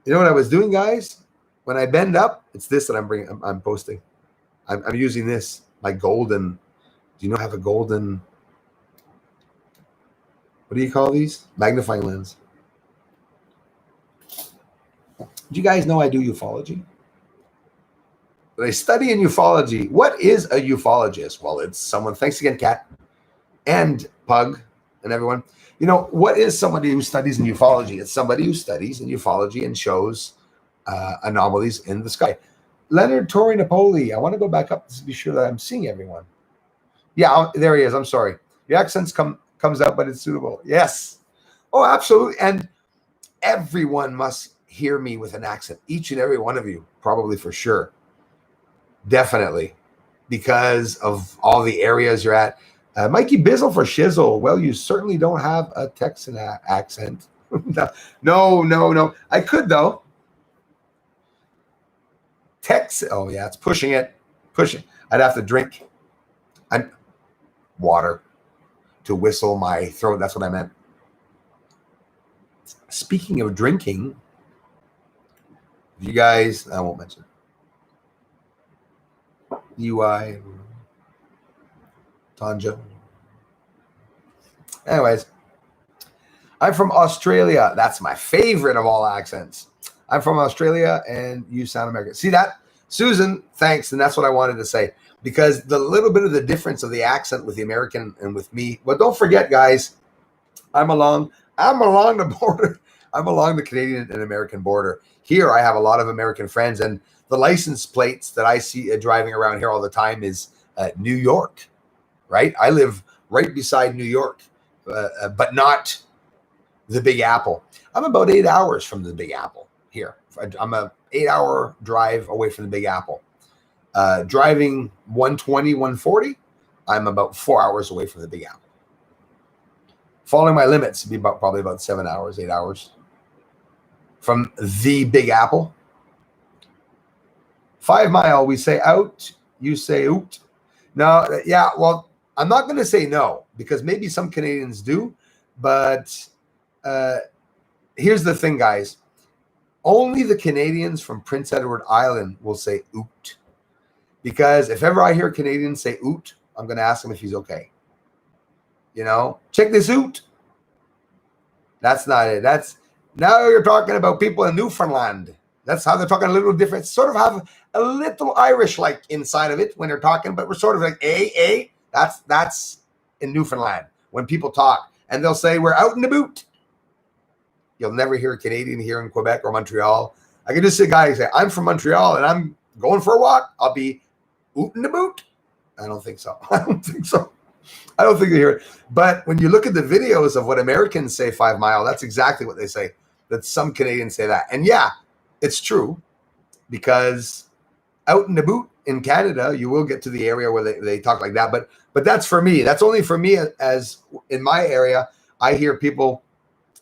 You know what I was doing, guys? When I bend up, it's this that I'm posting. I'm using this, my golden. Do you know I have a golden? What do you call these? Magnifying lens. Do you guys know I do ufology? But I study in ufology. What is a ufologist? Well, it's someone. Thanks again, Kat and Pug and everyone. You know, what is somebody who studies in ufology? It's somebody who studies in ufology and shows anomalies in the sky. Leonard Torrey Napoli. I want to go back up to be sure that I'm seeing everyone. Yeah, there he is. I'm sorry. Your accents comes out, but it's suitable. Yes. Oh, absolutely. And everyone must hear me with an accent. Each and every one of you, probably for sure. Definitely. Because of all the areas you're at. Mikey Bizzle for Shizzle. Well, you certainly don't have a Texan accent. No. I could, though. Oh, yeah, it's pushing it. Pushing. I'd have to drink water to whistle my throat. That's what I meant. Speaking of drinking, you guys, I won't mention UI, Tanja. Anyways, I'm from Australia. That's my favorite of all accents. I'm from Australia and you sound American. See that? Susan, thanks. And that's what I wanted to say. Because the little bit of the difference of the accent with the American and with me. But don't forget, guys, I'm along the border. I'm along the Canadian and American border. Here, I have a lot of American friends. And the license plates that I see driving around here all the time is New York, right? I live right beside New York, but not the Big Apple. I'm about 8 hours from the Big Apple here. I'm a 8-hour drive away from the Big Apple. Driving 120, 140, I'm about 4 hours away from the Big Apple. Following my limits would be probably about 7 hours, 8 hours from the Big Apple. 5 Mile, we say out, you say oot. No, yeah, well, I'm not going to say no because maybe some Canadians do, but here's the thing, guys. Only the Canadians from Prince Edward Island will say oot. Because if ever I hear Canadians say oot, I'm going to ask him if he's okay. You know, check this oot. That's not it. Now you're talking about people in Newfoundland. That's how they're talking a little different. Sort of have a little Irish-like inside of it when they're talking, but we're sort of like, that's in Newfoundland when people talk. And they'll say, we're out in the boot. You'll never hear a Canadian here in Quebec or Montreal. I can just see a guy say, I'm from Montreal and I'm going for a walk. I'll be oot in the boot. I don't think so. I don't think they hear it. But when you look at the videos of what Americans say 5 Mile, that's exactly what they say. That some Canadians say that. And yeah, it's true because out in the boot in Canada, you will get to the area where they talk like that. But that's for me. That's only for me as in my area. I hear people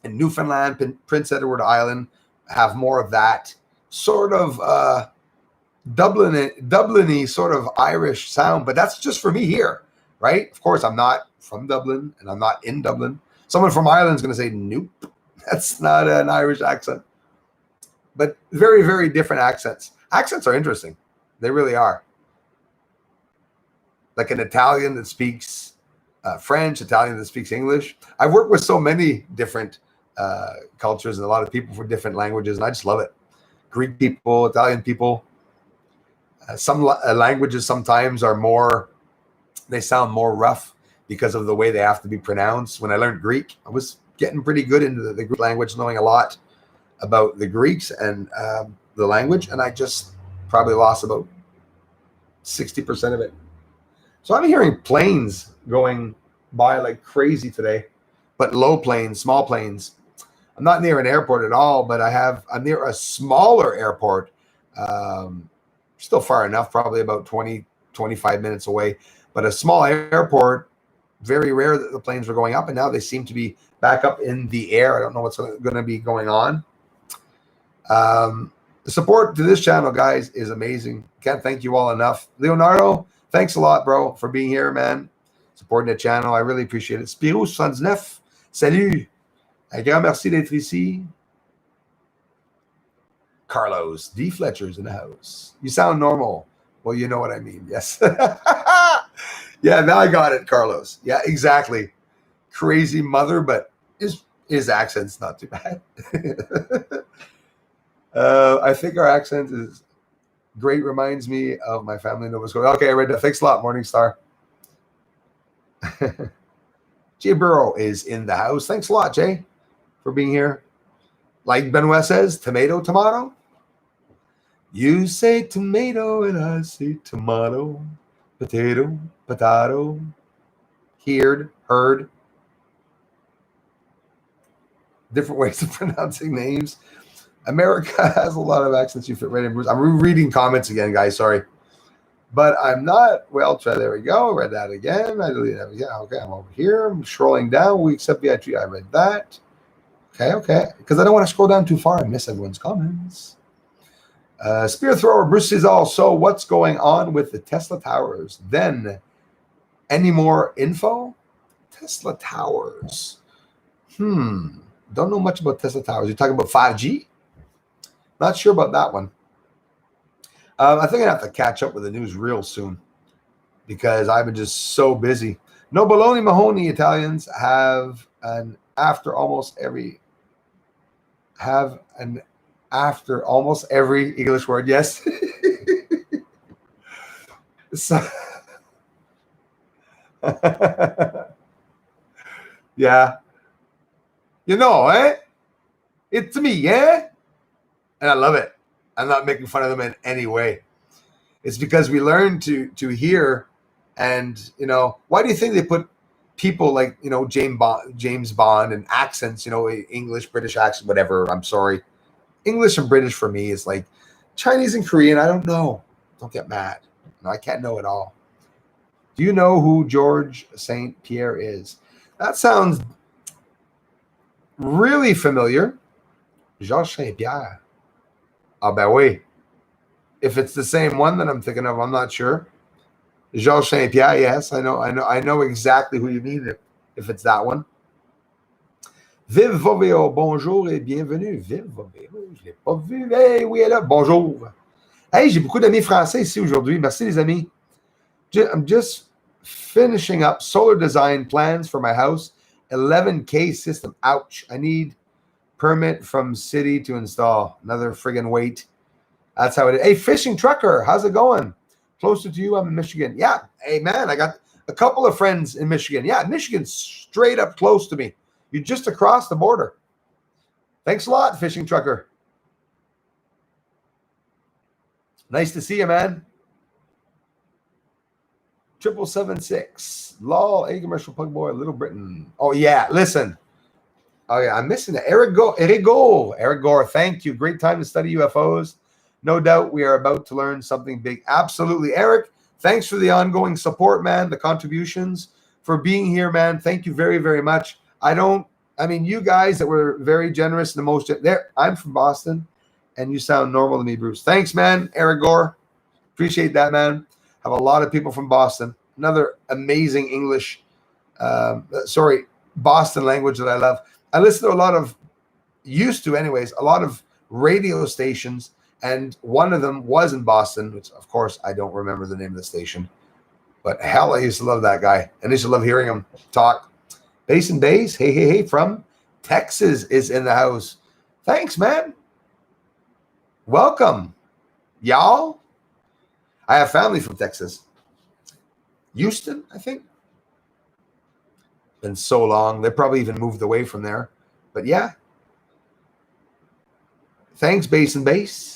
in Newfoundland, Prince Edward Island have more of that sort of Dublin-y sort of Irish sound. But that's just for me here, right? Of course, I'm not from Dublin and I'm not in Dublin. Someone from Ireland is going to say, nope, that's not an Irish accent. But very, very different accents. Accents are interesting. They really are. Like an Italian that speaks French, Italian that speaks English. I've worked with so many different cultures and a lot of people from different languages, and I just love it. Greek people, Italian people. Some languages sometimes are more, they sound more rough because of the way they have to be pronounced. When I learned Greek, I was getting pretty good into the Greek language, knowing a lot about the Greeks and the language, and I just probably lost about 60% of it. So I'm hearing planes going by like crazy today, but low planes, small planes. I'm not near an airport at all, but I'm near a smaller airport, still far enough, probably about 20, 25 minutes away, but a small airport. Very rare that the planes were going up, and now they seem to be back up in the air. I don't know what's going to be going on. The support to this channel, guys, is amazing. Can't thank you all enough. Leonardo, thanks a lot, bro, for being here, man. Supporting the channel. I really appreciate it. Spirou 79, salut. Un grand merci d'être ici. Carlos, D. Fletcher's in the house. You sound normal. Well, you know what I mean. Yes. Yeah, now I got it, Carlos. Yeah, exactly. Crazy mother, but his accent's not too bad. I think our accent is great. Reminds me of my family in Nova Scotia. Okay, I read that. Thanks a lot, Morningstar. Jay Burrow is in the house. Thanks a lot, Jay, for being here. Like Benoit says, tomato. You say tomato and I say tomato. Potato, potato. Heard. Different ways of pronouncing names. America has a lot of accents. You fit right in, Bruce. I'm reading comments again, guys. Sorry. But I'm not. Well, try. There we go. Read that again. I deleted that. Yeah, okay. I'm over here. I'm scrolling down. We accept VIP. I read that. Okay. Because I don't want to scroll down too far and miss everyone's comments. Spear thrower Bruce says also, what's going on with the Tesla towers? Then, any more info? Tesla towers. Don't know much about Tesla towers. You're talking about 5G? Not sure about that one. I think I have to catch up with the news real soon because I've been just so busy. No baloney Mahoney. Italians have an after almost every English word. Yes. So, yeah. It's me, yeah? And I love it. I'm not making fun of them in any way. It's because we learn to hear, and why do you think they put people like James Bond and accents, English, British accent, whatever. I'm sorry, English and British for me is like Chinese and Korean. I don't know. Don't get mad. I can't know it all. Do you know who George St. Pierre is? That sounds really familiar. Georges St. Pierre. Ah ben oui. If it's the same one that I'm thinking of, I'm not sure. Georges St. Pierre, yes, I know exactly who you mean if it's that one. Vive Voveo, bonjour et bienvenue. Vive Voveo, je l'ai pas vu. Hey, oui, elle est là. Bonjour. Hey, j'ai beaucoup d'amis français ici aujourd'hui. Merci les amis. I'm just finishing up solar design plans for my house. 11K system. Ouch. I need permit from city to install. Another friggin' wait. That's how it is. Hey, fishing trucker, how's it going? Closer to you, I'm in Michigan. Yeah. Hey, man, I got a couple of friends in Michigan. Yeah, Michigan's straight up close to me. You're just across the border. Thanks a lot, fishing trucker. Nice to see you, man. 7776. Lol, A commercial pug boy, Little Britain. Oh, yeah. Listen. Oh, yeah. I'm missing it. Eric Gore, thank you. Great time to study UFOs. No doubt we are about to learn something big. Absolutely. Eric, thanks for the ongoing support, man, the contributions, for being here, man. Thank you very, very much. You guys that were very generous and the most there. I'm from Boston, and you sound normal to me, Bruce. Thanks, man, Eric Gore. Appreciate that, man. Have a lot of people from Boston. Another amazing English, Boston language that I love. I listen to a lot of radio stations. And one of them was in Boston, which, of course, I don't remember the name of the station. But hell, I used to love that guy. And I used to love hearing him talk. Bass and Bass, hey, from Texas is in the house. Thanks, man. Welcome, y'all. I have family from Texas. Houston, I think. Been so long. They probably even moved away from there. But yeah. Thanks, Bass and Bass.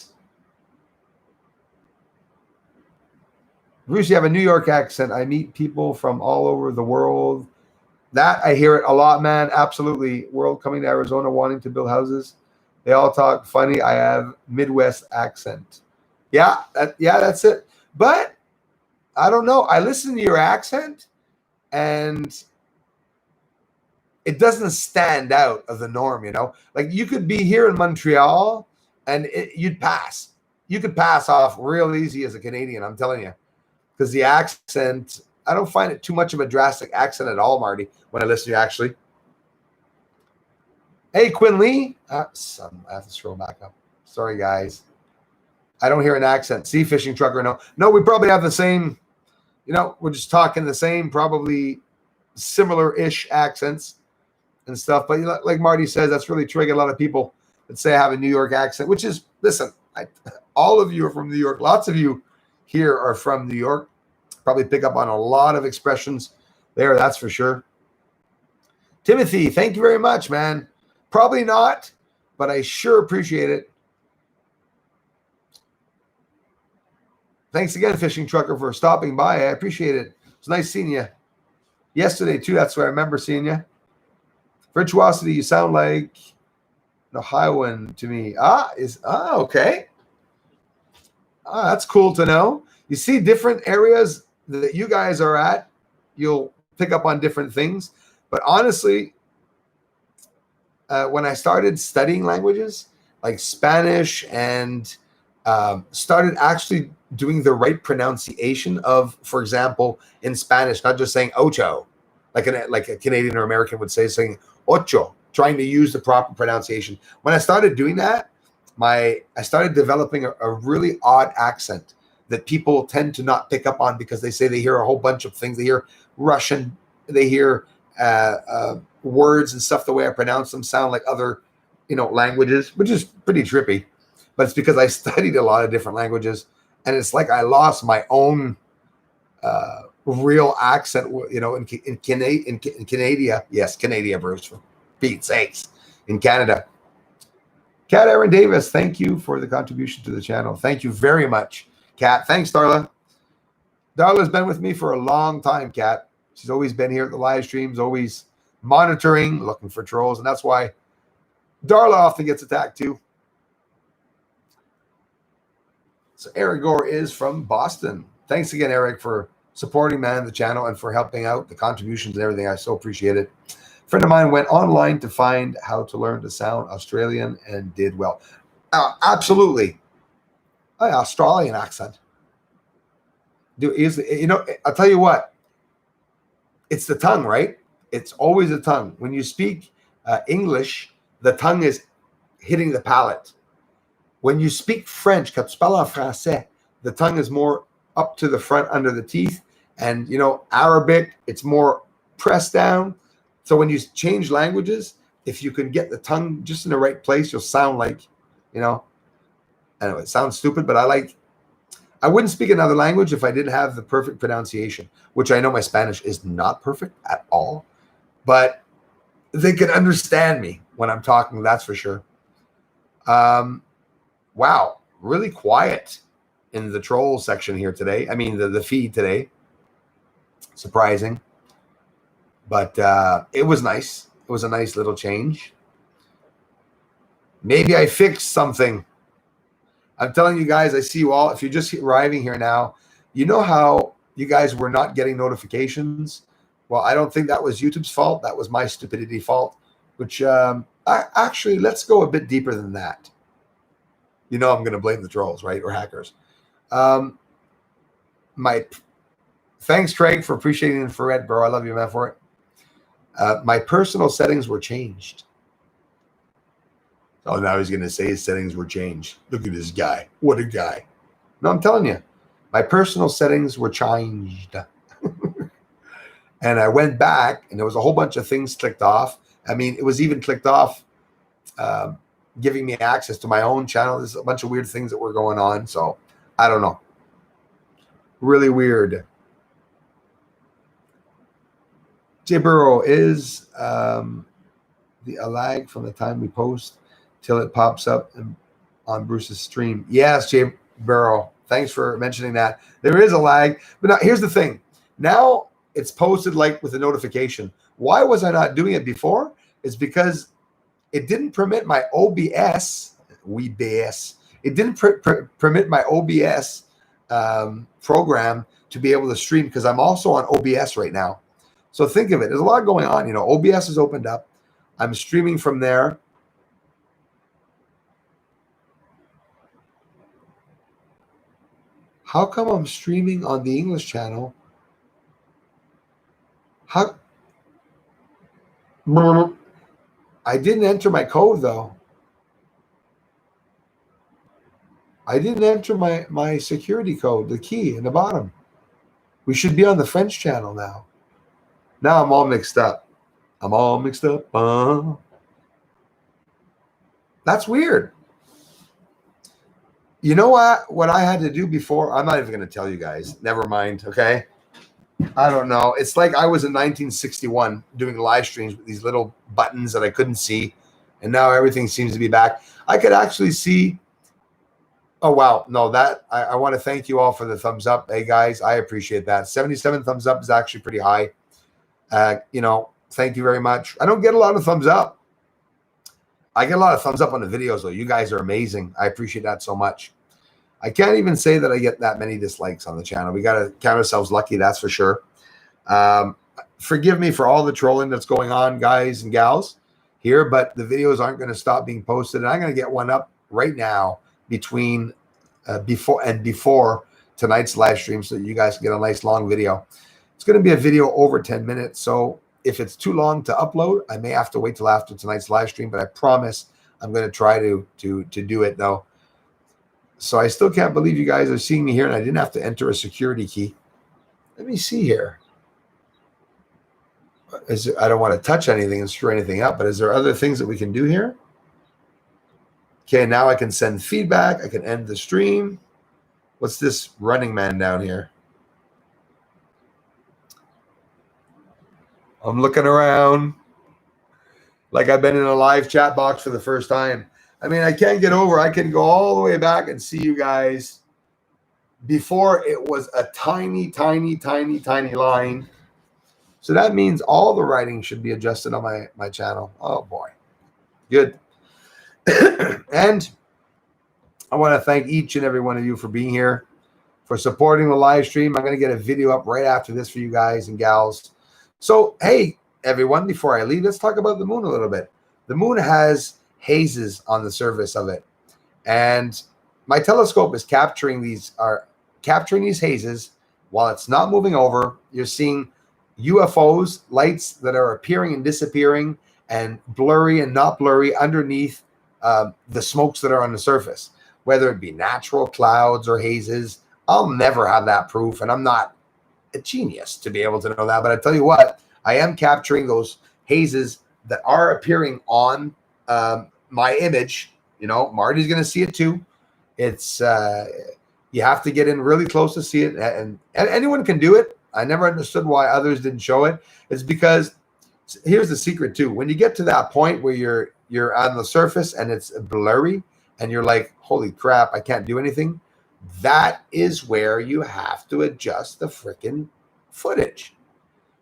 Bruce, you have a New York accent. I meet people from all over the world. That, I hear it a lot, man. Absolutely. World coming to Arizona wanting to build houses. They all talk funny. I have Midwest accent. Yeah, that's it. But I don't know. I listen to your accent, and it doesn't stand out of the norm, Like, you could be here in Montreal, and you'd pass. You could pass off real easy as a Canadian, I'm telling you. Because the accent, I don't find it too much of a drastic accent at all, Marty, when I listen to you, actually. Hey, Quinn Lee. I have to scroll back up. Sorry, guys. I don't hear an accent. See, fishing trucker, no. No, we probably have the same, we're just talking the same, probably similar-ish accents and stuff. But like Marty says, that's really triggered a lot of people that say I have a New York accent, which is, listen, all of you are from New York. Lots of you here are from New York. Probably pick up on a lot of expressions there, that's for sure. Timothy, thank you very much, man. Probably not, but I sure appreciate it. Thanks again, Fishing Trucker, for stopping by. I appreciate it. It's nice seeing you. Yesterday, too, that's where I remember seeing you. Virtuosity, you sound like an Ohioan to me. Okay. That's cool to know. You see different areas that you guys are at, you'll pick up on different things. But honestly, when I started studying languages like Spanish and started actually doing the right pronunciation of, for example, in Spanish, not just saying ocho, like a Canadian or American would say, saying ocho. trying to use the proper pronunciation. When I started doing that, I started developing a really odd accent that people tend to not pick up on because they say they hear a whole bunch of things. They hear Russian, they hear words and stuff, the way I pronounce them sound like other, languages, which is pretty trippy. But it's because I studied a lot of different languages, and it's like I lost my own real accent, in Canada. Yes, Canada, Bruce, for Pete's sakes, in Canada. Kat Aaron Davis, thank you for the contribution to the channel. Thank you very much, Kat. Thanks, Darla. Darla's been with me for a long time, Kat. She's always been here at the live streams, always monitoring, looking for trolls, and that's why Darla often gets attacked too. So Eric Gore is from Boston. Thanks again, Eric, for supporting the channel and for helping out the contributions and everything. I so appreciate it. A friend of mine went online to find how to learn to sound Australian and did well. Absolutely. Australian accent. I'll tell you what. It's the tongue, right? It's always the tongue. When you speak English, the tongue is hitting the palate. When you speak French, quand tu parles en français, the tongue is more up to the front under the teeth. And, Arabic, it's more pressed down. So when you change languages, if you can get the tongue just in the right place, you'll sound like, anyway, it sounds stupid, but I wouldn't speak another language if I didn't have the perfect pronunciation, which I know my Spanish is not perfect at all, but they can understand me when I'm talking, that's for sure. Wow, really quiet in the troll section here today. I mean, the feed today. Surprising. But it was nice. It was a nice little change. Maybe I fixed something. I'm telling you guys, I see you all. If you're just arriving here now, you know how you guys were not getting notifications? Well, I don't think that was YouTube's fault. That was my stupidity fault, which actually, let's go a bit deeper than that. I'm going to blame the trolls, right? Or hackers. Thanks, Craig, for appreciating infrared, bro. I love you, man, for it. My personal settings were changed. Oh, now he's going to say his settings were changed. Look at this guy. What a guy. No, I'm telling you, my personal settings were changed. And I went back, and there was a whole bunch of things clicked off. I mean, it was even clicked off giving me access to my own channel. There's a bunch of weird things that were going on. So, I don't know. Really weird. J Burrow, is a lag from the time we post till it pops up on Bruce's stream? Yes, J Burrow. Thanks for mentioning that. There is a lag. But now, here's the thing. Now it's posted like with a notification. Why was I not doing it before? It's because it didn't permit my OBS. It didn't permit my OBS program to be able to stream because I'm also on OBS right now. So think of it. There's a lot going on. OBS is opened up. I'm streaming from there. How come I'm streaming on the English channel? How? I didn't enter my code, though. I didn't enter my security code, the key in the bottom. We should be on the French channel now. Now I'm all mixed up. That's weird. You know what I had to do before? I'm not even going to tell you guys. Never mind, okay? I don't know. It's like I was in 1961 doing live streams with these little buttons that I couldn't see, and now everything seems to be back. I could actually see. Oh, wow. No, I want to thank you all for the thumbs up. Hey, guys, I appreciate that. 77 thumbs up is actually pretty high. Thank you very much. I don't get a lot of thumbs up. I get a lot of thumbs up on the videos, though. You guys are amazing. I appreciate that so much. I can't even say that I get that many dislikes on the channel. We got to count ourselves lucky, that's for sure. Forgive me for all the trolling that's going on, guys and gals, here, but the videos aren't going to stop being posted. And I'm going to get one up right now between before tonight's live stream so that you guys can get a nice long video. It's going to be a video over 10 minutes. So if it's too long to upload, I may have to wait till after tonight's live stream, but I promise I'm going to try to do it though. So I still can't believe you guys are seeing me here, and I didn't have to enter a security key. Let me see here. I don't want to touch anything and screw anything up, but is there other things that we can do here? Okay, now I can send feedback. I can end the stream. What's this running man down here? I'm looking around like I've been in a live chat box for the first time. I mean, I can't get over. I can go all the way back and see you guys before it was a tiny, tiny, tiny, tiny line. So that means all the writing should be adjusted on my channel. Oh, boy. Good. And I want to thank each and every one of you for being here, for supporting the live stream. I'm going to get a video up right after this for you guys and gals. So, hey, everyone, before I leave, let's talk about the moon a little bit. The moon has hazes on the surface of it. And my telescope is capturing these hazes while it's not moving over. You're seeing UFOs, lights that are appearing and disappearing and blurry and not blurry underneath the smokes that are on the surface, whether it be natural clouds or hazes. I'll never have that proof, and I'm not a genius to be able to know that. But I tell you what, I am capturing those hazes that are appearing on my image. You know, Marty's going to see it too. It's you have to get in really close to see it, and anyone can do it. I never understood why others didn't show it. It's because here's the secret too. When you get to that point where you're on the surface and it's blurry and you're like, holy crap, I can't do anything. That is where you have to adjust the freaking footage.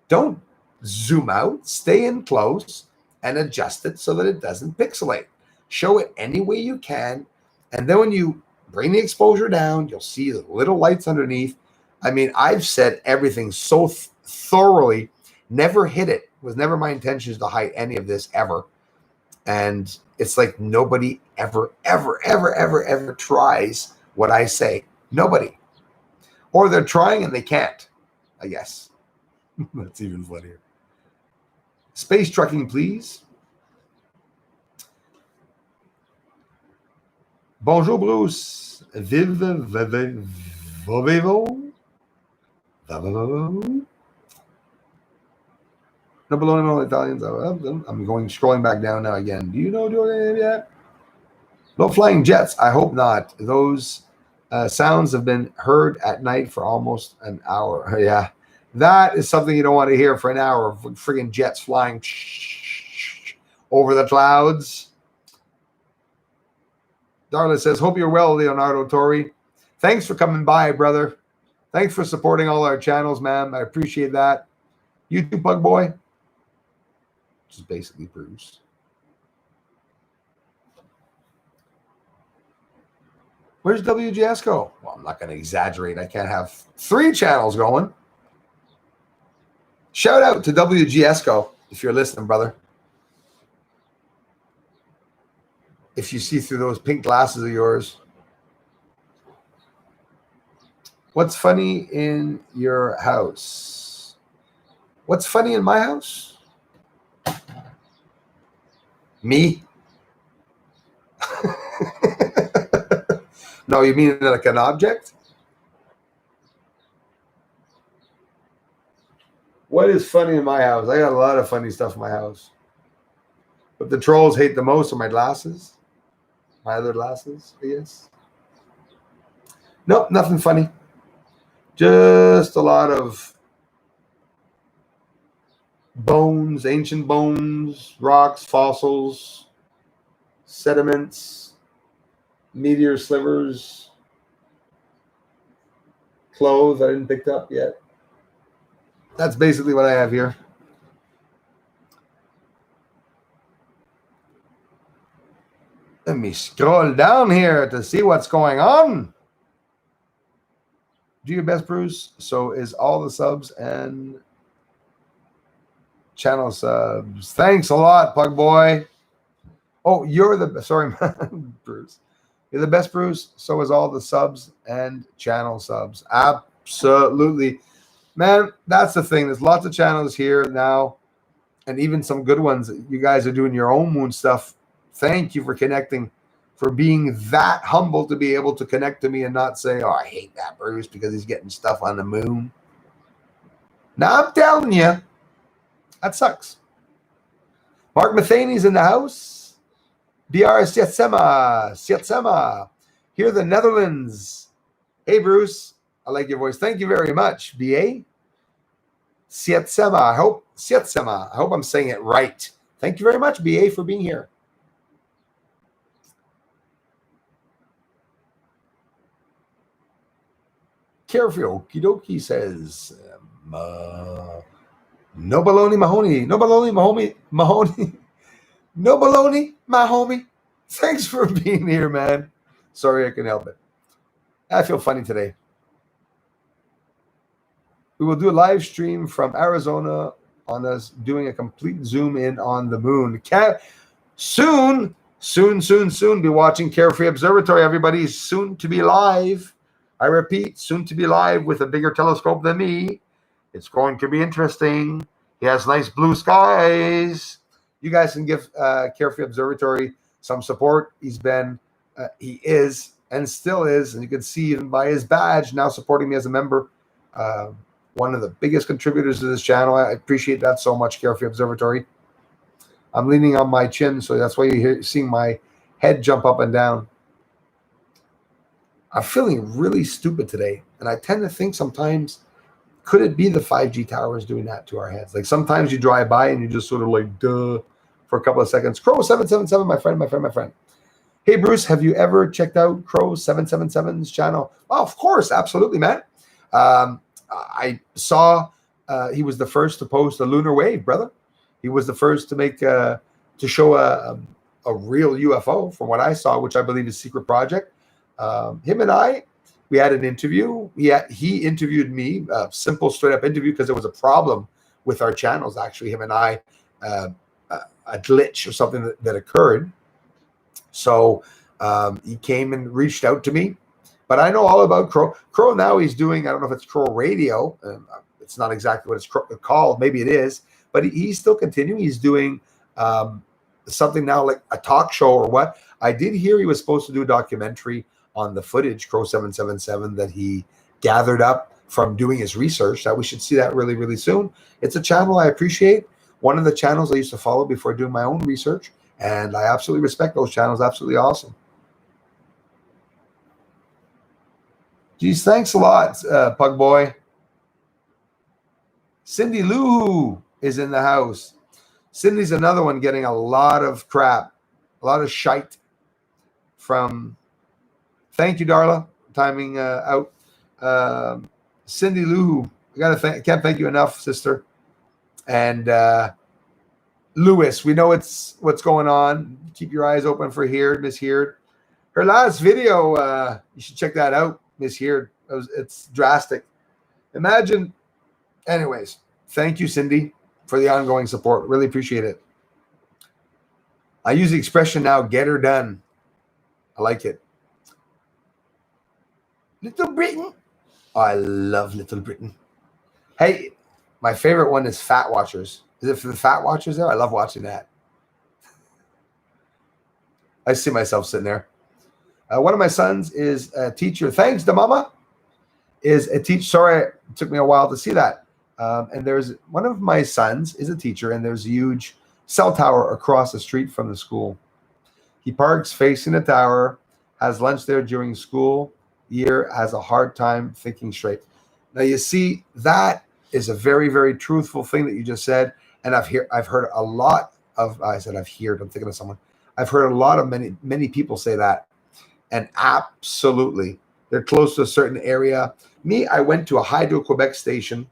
Don't zoom out, stay in close and adjust it so that it doesn't pixelate. Show it any way you can. And then when you bring the exposure down, you'll see the little lights underneath. I mean, I've said everything so thoroughly, never hid it. It was never my intentions to hide any of this ever. And it's like nobody ever tries what I say. Nobody. Or they're trying and they can't, I guess. That's even funnier. Space trucking, please. Bonjour, Bruce. Vovevo. No baloney, no Italians. I'm scrolling back down now again. Do you know Jordan yet? No flying jets. I hope not. Those sounds have been heard at night for almost an hour. Yeah, that is something you don't want to hear for an hour. Friggin' jets flying over the clouds. Darla says, hope you're well, Leonardo Torri. Thanks for coming by, brother. Thanks for supporting all our channels, man. I appreciate that. You too, Pug Boy. Which is basically Bruce. Where's WGS go? Well, I'm not going to exaggerate. I can't have 3 channels going. Shout out to WGS go if you're listening, brother. If you see through those pink glasses of yours. What's funny in your house? What's funny in my house? Me? No, you mean like an object? What is funny in my house? I got a lot of funny stuff in my house. But the trolls hate the most are my glasses. My other glasses, I guess. Nope, nothing funny. Just a lot of bones, ancient bones, rocks, fossils, sediments, meteor slivers, clothes I didn't pick up yet. That's basically what I have here. Let me scroll down here to see what's going on. Do your best, Bruce. So is all the subs and channel subs. Thanks a lot, Pug Boy. Oh, you're the sorry, Bruce. You're the best, Bruce. So is all the subs and channel subs. Absolutely. Man, that's the thing. There's lots of channels here now. and even some good ones. You guys are doing your own moon stuff. Thank you for connecting, for being that humble to be able to connect to me and not say, oh, I hate that Bruce because he's getting stuff on the moon. Now I'm telling you, that sucks. Mark Mathany's in the house. BR Sietsema. Here, the Netherlands. Hey, Bruce. I like your voice. Thank you very much, BA. Sietsema. I hope I'm saying it right. Thank you very much, BA, for being here. Carefree Okie Dokie says, no baloney, Mahoney. No baloney, Mahoney. No baloney, my homie. Thanks for being here, man. Sorry I can help it. I feel funny today. We will do a live stream from Arizona on us doing a complete zoom in on the moon. Soon be watching Carefree Observatory. Everybody is soon to be live. I repeat, soon to be live with a bigger telescope than me. It's going to be interesting. He has nice blue skies. You guys can give Carefree Observatory some support. He is, and still is, and you can see even by his badge now supporting me as a member. One of the biggest contributors to this channel. I appreciate that so much, Carefree Observatory. I'm leaning on my chin, so that's why you're seeing my head jump up and down. I'm feeling really stupid today, and I tend to think sometimes, could it be the 5G towers doing that to our heads? Like sometimes you drive by and you just sort of like, duh, for a couple of seconds. Crow777, my friend. Hey, Bruce, have you ever checked out Crow777's channel? Oh, of course, absolutely, man. I saw he was the first to post a lunar wave, brother. He was the first to make to show a real UFO, from what I saw, which I believe is Secret Project. Him and I, we had an interview. He interviewed me, a simple, straight-up interview, because there was a problem with our channels. Actually, him and I, a glitch or something that occurred. So he came and reached out to me. But I know all about Crow. Crow now he's doing, I don't know if it's Crow Radio. It's not exactly what it's called. Maybe it is. But he's still continuing. He's doing something now like a talk show or what. I did hear he was supposed to do a documentary on the footage, Crow777, that he gathered up from doing his research. That we should see that really, really soon. It's a channel I appreciate. One of the channels I used to follow before doing my own research. And I absolutely respect those channels. Absolutely awesome. Geez, thanks a lot, Pug Boy. Cindy Lou is in the house. Cindy's another one getting a lot of crap, a lot of shite from. Thank you, Darla. Timing out. Cindy Lou, I can't thank you enough, sister. And Lewis, we know what's going on. Keep your eyes open for Heard, Miss Heard. Her last video, you should check that out, Miss Heard. It's drastic. Imagine. Anyways, thank you, Cindy, for the ongoing support. Really appreciate it. I use the expression now, get her done. I like it. Little Britain. Oh, I love Little Britain. Hey, my favorite one is Fat Watchers. Is it for the Fat Watchers there? I love watching that. I see myself sitting there. One of my sons is a teacher. Thanks, the mama. Is a teacher. Sorry, it took me a while to see that. And there's one of my sons is a teacher, and there's a huge cell tower across the street from the school. He parks facing the tower, has lunch there during school year, has a hard time thinking straight. Now you see, that is a very, very truthful thing that you just said, and I've heard a lot of. I'm thinking of someone. I've heard a lot of many people say that, and absolutely, they're close to a certain area. Me, I went to a Hydro-Quebec station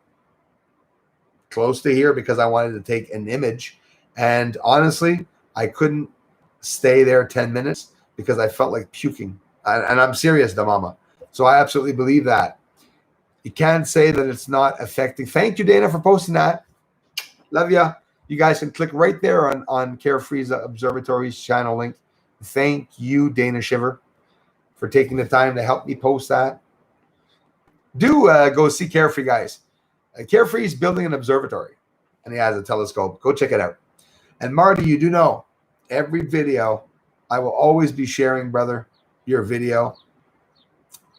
close to here because I wanted to take an image, and honestly, I couldn't stay there 10 minutes because I felt like puking. And I'm serious, the mama. So I absolutely believe that. You can't say that it's not affecting. Thank you, Dana, for posting that. Love ya. You guys can click right there on Carefree's Observatory's channel link. Thank you, Dana Shiver, for taking the time to help me post that. Do go see Carefree, guys. Carefree is building an observatory. and he has a telescope. Go check it out. And Marty, you do know, every video, I will always be sharing, brother, your video.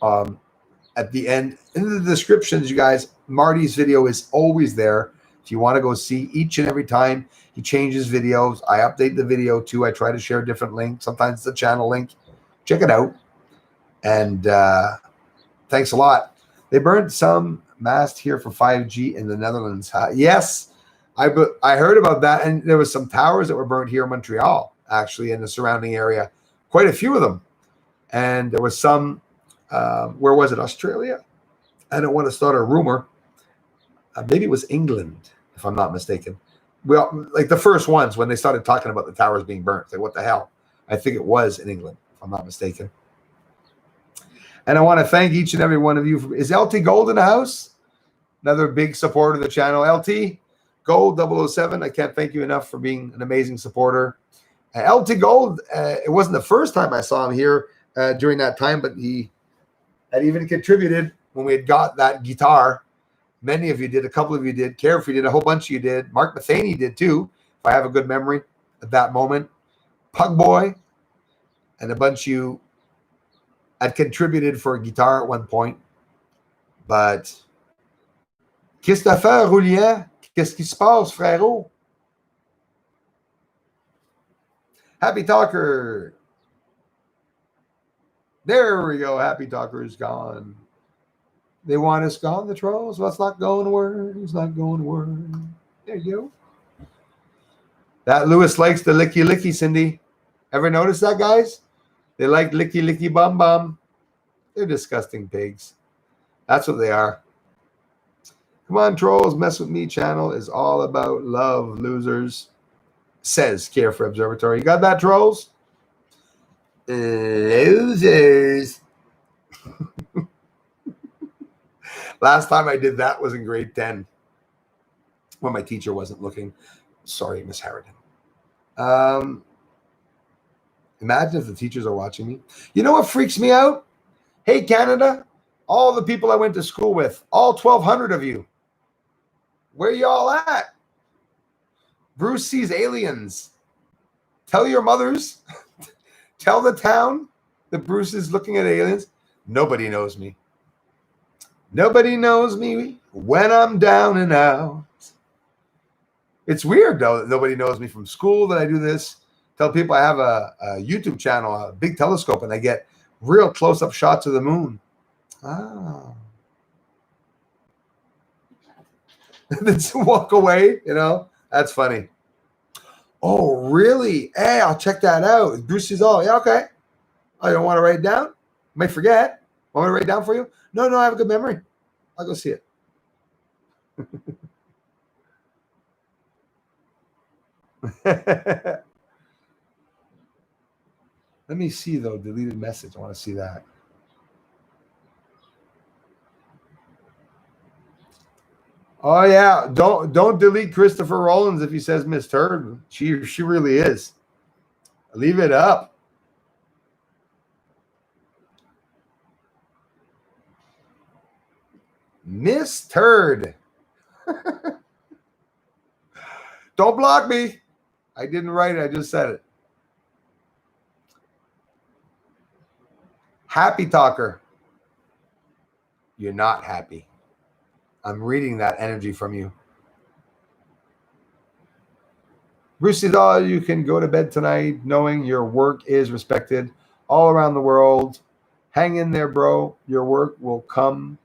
At the end, in the descriptions, you guys, Marty's video is always there. If you want to go see each and every time he changes videos, I update the video too. I try to share a different link. Sometimes it's a channel link. Check it out. And thanks a lot. They burned some mast here for 5G in the Netherlands. Yes, I heard about that. And there was some towers that were burned here in Montreal, actually, in the surrounding area. Quite a few of them. And there was some, where was it? Australia? I don't want to start a rumor. Maybe it was England, if I'm not mistaken. Well, like the first ones when they started talking about the towers being burnt. Like, what the hell? I think it was in England, if I'm not mistaken. And I want to thank each and every one of you. Is LT Gold in the house? Another big supporter of the channel. LT Gold 007. I can't thank you enough for being an amazing supporter. LT Gold, it wasn't the first time I saw him here during that time, but he had even contributed when we had got that guitar. Many of you did. A couple of you did. Carefree did. A whole bunch of you did. Mark Matheny did too, if I have a good memory at that moment. Pug Boy and a bunch of you had contributed for a guitar at one point. But qu'est-ce que t'as fait, Roulian? Qu'est-ce qui se passe, frérot? Happy Talker. There we go. Happy Talker is gone. They want us gone, the trolls. Well, it's not going word. It's not going word. There you go. That Lewis likes the licky licky, Cindy. Ever notice that, guys? They like licky licky bum bum. They're disgusting pigs. That's what they are. Come on, trolls. Mess with me channel is all about love, losers. Says Carefree Observatory. You got that, trolls? Losers. Last time I did that was in grade 10 when my teacher wasn't looking. Sorry, Miss Harridan. Imagine if the teachers are watching me. You know what freaks me out? Hey, Canada, all the people I went to school with, all 1,200 of you, where y'all at? Bruce sees aliens. Tell your mothers. Tell the town that Bruce is looking at aliens. Nobody knows me. Nobody knows me when I'm down and out. It's weird, though, that nobody knows me from school that I do this. Tell people I have a YouTube channel, a big telescope, and I get real close-up shots of the moon. Ah. Then walk away, you know? That's funny. Oh, really? Hey, I'll check that out. Bruce is all, yeah, okay. Oh, you don't want to write it down? Might forget. Want me to write it down for you? No, I have a good memory. I'll go see it. Let me see, though. Deleted message. I want to see that. Oh, yeah. Don't delete Christopher Rollins if he says Miss Turd. She really is. Leave it up. Miss Turd. Don't block me. I didn't write it. I just said it. Happy Talker. You're not happy. I'm reading that energy from you. Bruce says, oh, you can go to bed tonight knowing your work is respected all around the world. Hang in there, bro. Your work will come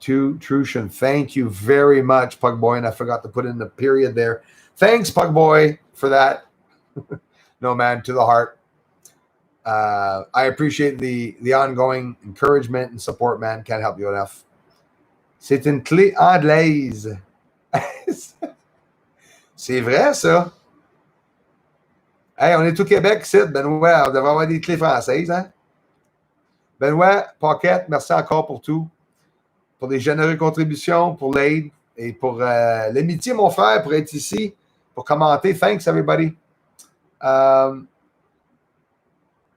to fruition. Thank you very much, Pug Boy. And I forgot to put in the period there. Thanks, Pug Boy, for that. No, man, to the heart. I appreciate the ongoing encouragement and support, man. Can't help you enough. C'est une clé anglaise. C'est vrai, ça. Hey, on est au Québec, ici, Benoît. On devrait avoir des clés françaises, hein? Benoît, Paquette, merci encore pour tout. Pour les généreuses contributions, pour l'aide et pour l'amitié, mon frère, pour être ici, pour commenter. Thanks, everybody.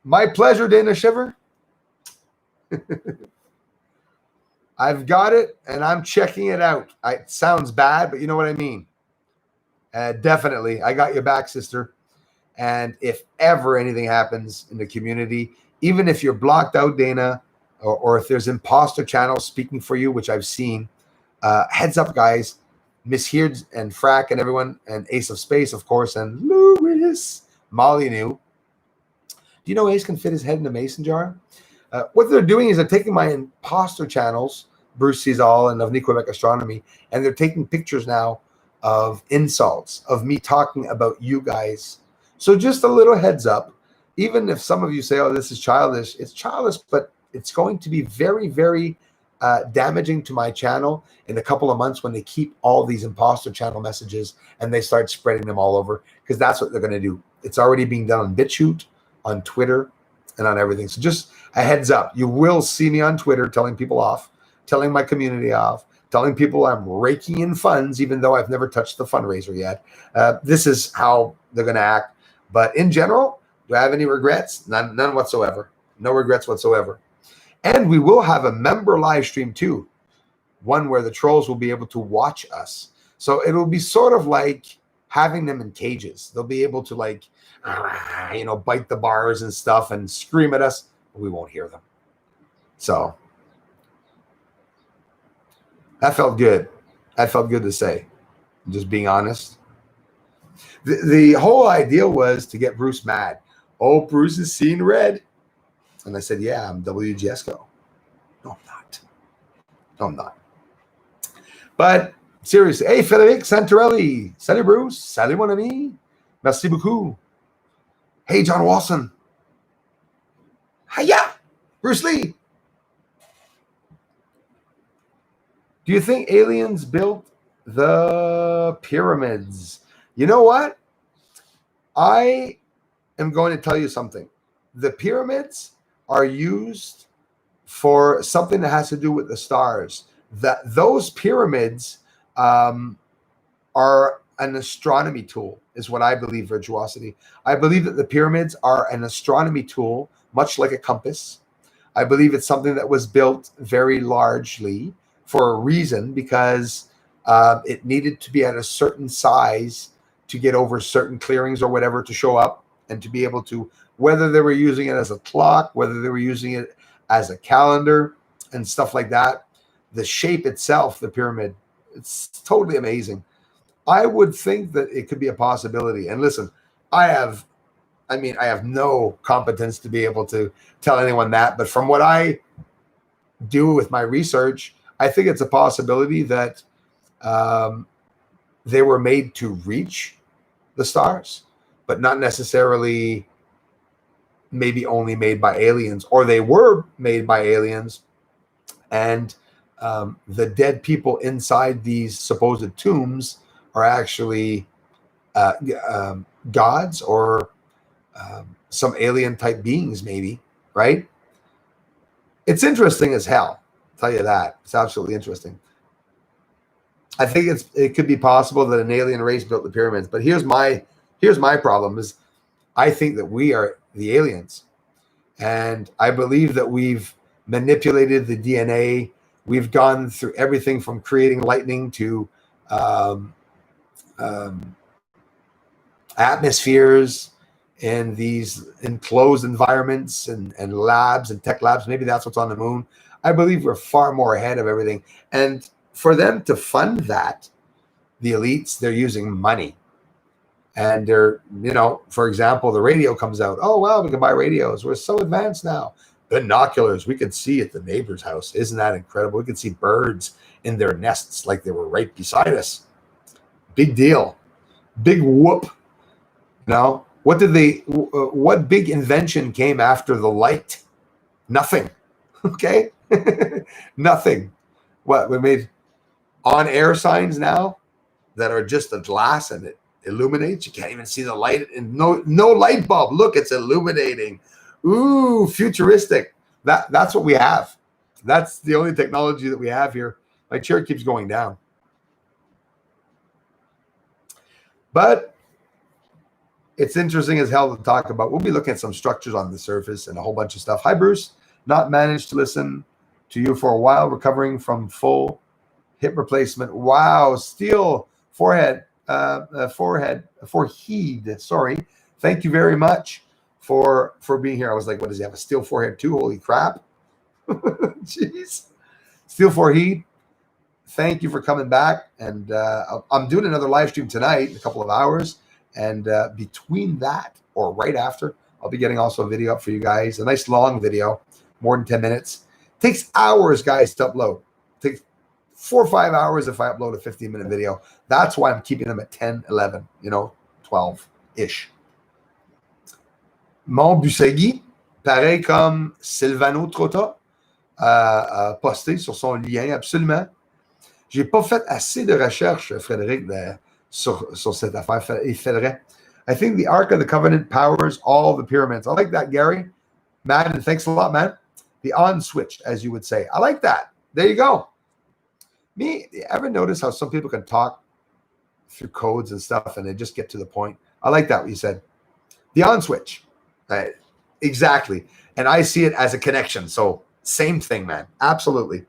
My pleasure, Dana Shiver. I've got it, and I'm checking it out. It sounds bad, but you know what I mean. Definitely. I got your back, sister. And if ever anything happens in the community, even if you're blocked out, Dana, or if there's imposter channels speaking for you, which I've seen, heads up, guys. Miss Heard and Frack and everyone, and Ace of Space, of course, and Lewis, Molly knew. Do you know Ace can fit his head in a mason jar? What they're doing is they're taking my imposter channels, Bruce Sees All and of New Quebec Astronomy, and they're taking pictures now of insults, of me talking about you guys. So just a little heads up, even if some of you say, oh, this is childish, it's childish, but it's going to be very, very damaging to my channel in a couple of months when they keep all these imposter channel messages and they start spreading them all over, because that's what they're going to do. It's already being done on BitChute, on Twitter, and on everything. So just a heads up, you will see me on Twitter telling people off, telling my community off, telling people I'm raking in funds, even though I've never touched the fundraiser yet. This is how they're going to act. But in general, do I have any regrets? None whatsoever. No regrets whatsoever. And we will have a member live stream too, one where the trolls will be able to watch us. So it'll be sort of like having them in cages. They'll be able to bite the bars and stuff and scream at us, but we won't hear them. So that felt good. That felt good to say. Just being honest. The whole idea was to get Bruce mad. Oh, Bruce is seeing red. And I said, yeah, I'm WGSCO. No, I'm not. No, I'm not. But seriously, hey, Frédéric Santorelli. Salut, Bruce. Salut, mon ami. Merci beaucoup. Hey, John Walson. Hiya, Bruce Lee. Do you think aliens built the pyramids? You know what? I am going to tell you something. The pyramids are used for something that has to do with the stars. Those pyramids are an astronomy tool, is what I believe, Virtuosity. I believe that the pyramids are an astronomy tool, much like a compass. I believe it's something that was built very largely for a reason, because it needed to be at a certain size to get over certain clearings or whatever to show up, and to be able to, whether they were using it as a clock, whether they were using it as a calendar and stuff like that. The shape itself, the pyramid, it's totally amazing. I would think that it could be a possibility. And listen, I have no competence to be able to tell anyone that, but from what I do with my research, I think it's a possibility that they were made to reach the stars, but not necessarily maybe only made by aliens, or they were made by aliens, and the dead people inside these supposed tombs are actually gods or some alien type beings, maybe, right? It's interesting as hell, I'll tell you that. It's absolutely interesting. I think it could be possible that an alien race built the pyramids, but here's my problem is I think that we are the aliens, and I believe that we've manipulated the DNA. We've gone through everything from creating lightning to atmospheres in these enclosed environments and labs and tech labs. Maybe that's what's on the moon. I believe we're far more ahead of everything. And for them to fund that, the elites, they're using money. And they're, for example, the radio comes out. Oh, wow, we can buy radios. We're so advanced now. Binoculars, we could see at the neighbor's house. Isn't that incredible? We could see birds in their nests like they were right beside us. Big deal. Big whoop. What big invention came after the light? Nothing. Okay? Nothing. What, we made on-air signs now that are just a glass and it illuminates. You can't even see the light, and no light bulb. Look, it's illuminating. Ooh, futuristic. That's what we have. That's the only technology that we have here. My chair keeps going down. But it's interesting as hell to talk about. We'll be looking at some structures on the surface and a whole bunch of stuff. Hi, Bruce. Not managed to listen to you for a while, recovering from full hip replacement. Wow, steel forehead. Forehead. Sorry. Thank you very much for being here. I was like, what does he have? A steel forehead too? Holy crap. Jeez. Steel forehead. Thank you for coming back. And I'm doing another live stream tonight in a couple of hours. And between that or right after, I'll be getting also a video up for you guys. A nice long video, more than 10 minutes. Takes hours, guys, to upload. Takes 4 or 5 hours if I upload a 15-minute video. That's why I'm keeping them at 10, 11, 12-ish. Mon Busegui, pareil comme Silvano Trotta, a posté sur son lien, absolument. J'ai pas fait assez de recherche, Frédéric, sur cette affaire. Il faudrait. I think the Ark of the Covenant powers all the pyramids. I like that, Gary. Man, thanks a lot, man. The on switch, as you would say. I like that. There you go. Ever notice how some people can talk through codes and stuff and they just get to the point? I like that, what you said. The on switch. Exactly. And I see it as a connection. So same thing, man. Absolutely.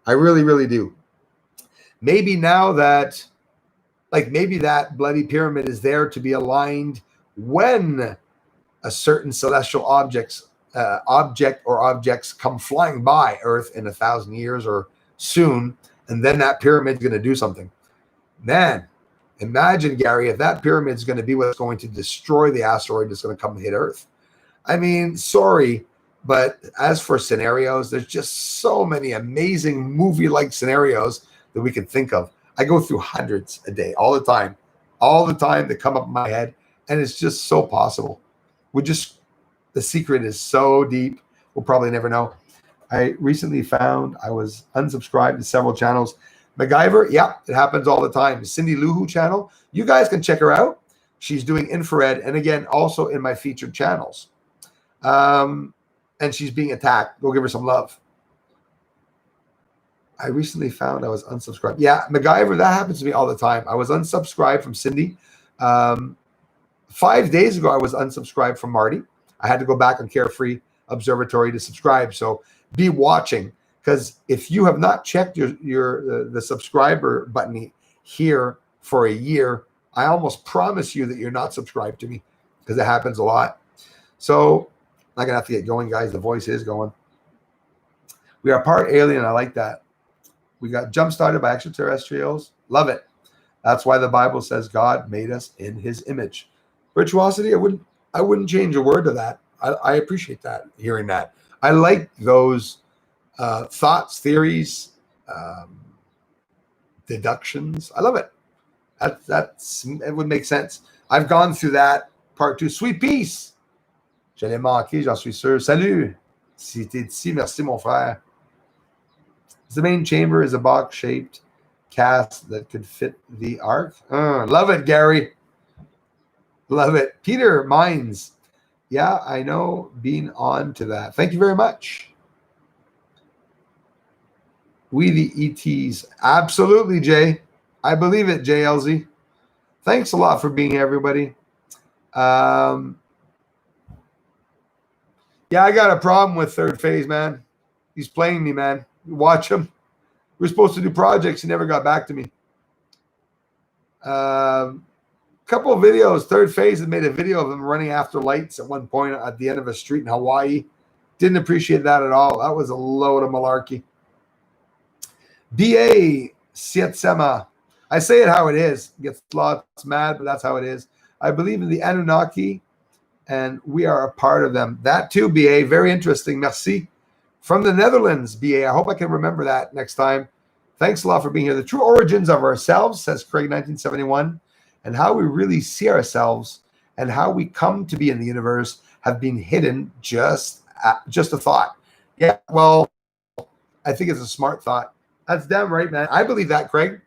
I really, really do. Maybe now that, maybe that bloody pyramid is there to be aligned when a certain celestial object or objects come flying by Earth in 1,000 years or soon, and then that pyramid's going to do something. Man, imagine, Gary, if that pyramid's going to be what's going to destroy the asteroid that's going to come and hit Earth. I mean, sorry, but as for scenarios, there's just so many amazing movie-like scenarios that we can think of. I go through hundreds a day, all the time that come up in my head, and it's just so possible. The secret is so deep, we'll probably never know. I recently found I was unsubscribed to several channels. MacGyver, yeah, it happens all the time. Cindy Luhu channel, you guys can check her out. She's doing infrared, and again, also in my featured channels. And she's being attacked. Go give her some love. I recently found I was unsubscribed. Yeah, MacGyver, that happens to me all the time. I was unsubscribed from Cindy. 5 days ago, I was unsubscribed from Marty. I had to go back on Carefree Observatory to subscribe. So be watching, because if you have not checked the subscriber button here for a year, I almost promise you that you're not subscribed to me, because it happens a lot. So I'm going to have to get going, guys. The voice is going. We are part alien. I like that. We got jump-started by extraterrestrials. Love it. That's why the Bible says God made us in his image. Virtuosity, I wouldn't change a word to that. I appreciate that, hearing that. I like those thoughts, theories, deductions. I love it. It would make sense. I've gone through that. Part 2. Sweet peace. Je l'ai manqué, j'en suis sûr. Salut. Si t'es ici, merci, mon frère. The main chamber is a box-shaped cast that could fit the ark. Love it, Gary. Love it. Peter Mines. Yeah, I know, being on to that. Thank you very much. We the ETs. Absolutely, Jay. I believe it, JLZ. Thanks a lot for being here, everybody. Yeah, I got a problem with Third Phase, man. He's playing me, man. Watch him. We were supposed to do projects. He never got back to me. Couple of videos. Third Phase had made a video of him running after lights at one point at the end of a street in Hawaii. Didn't appreciate that at all. That was a load of malarkey. B.A. Sietsema. I say it how it is. Gets lots mad, but that's how it is. I believe in the Anunnaki, and we are a part of them. That too, B.A. Very interesting. Merci. From the Netherlands, B.A. I hope I can remember that next time. Thanks a lot for being here. The true origins of ourselves, says Craig 1971, and how we really see ourselves and how we come to be in the universe have been hidden. Just a thought. Yeah, well, I think it's a smart thought. That's damn right, man. I believe that, Craig.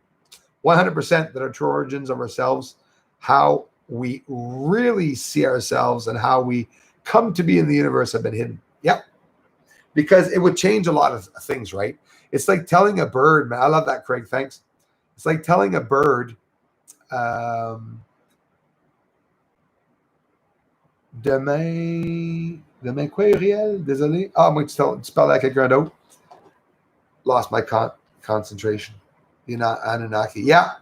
100% that our true origins of ourselves, how we really see ourselves and how we come to be in the universe have been hidden. Yep. Because it would change a lot of things, right? It's like telling a bird, man. I love that, Craig. Thanks. It's like telling a bird, demain quoi, Uriel? Désolé. Ah, moi, tu parles à quelqu'un d'autre. Lost my concentration. You're not Anunnaki. Yeah.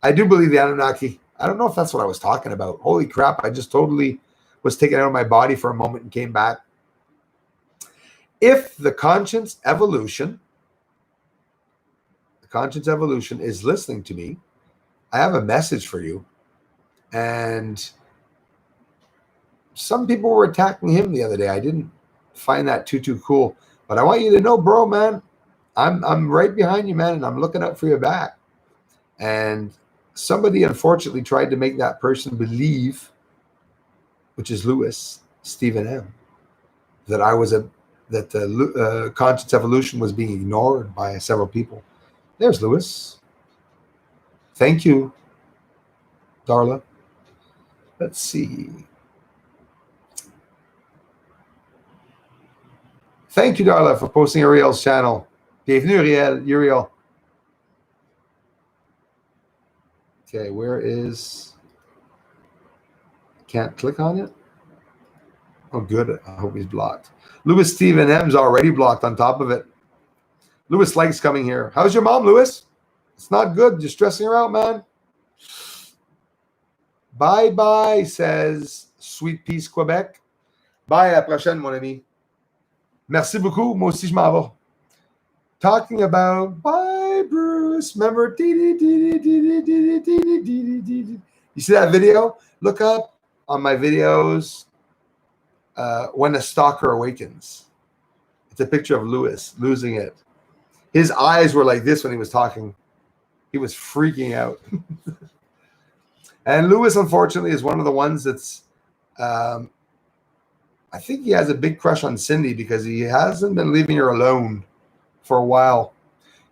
I do believe the Anunnaki. I don't know if that's what I was talking about. Holy crap. I just totally was taken out of my body for a moment and came back. If the conscience evolution is listening to me, I have a message for you. And some people were attacking him the other day. I didn't find that too cool. But I want you to know, bro, man, I'm right behind you, man, and I'm looking out for your back. And somebody unfortunately tried to make that person believe, which is Lewis, Stephen M., that the conscious evolution was being ignored by several people. There's Lewis. Thank you, Darla. Let's see. Thank you, Darla, for posting Uriel's channel. Bienvenue, Uriel. Okay, where is... Can't click on it? Oh, good. I hope he's blocked. Lewis Stephen M's already blocked on top of it. Lewis likes coming here. How's your mom, Lewis? It's not good. You're stressing her out, man. Bye-bye, says Sweet Peace Quebec. Bye, à la prochaine, mon ami. Merci beaucoup. Moi aussi, je m'en vais. Talking about, bye, Bruce. Remember? You see that video? Look up on my videos when a stalker awakens. It's a picture of Lewis losing it. His eyes were like this when he was talking. He was freaking out. And Lewis, unfortunately, is one of the ones that's, I think he has a big crush on Cindy because he hasn't been leaving her alone for a while.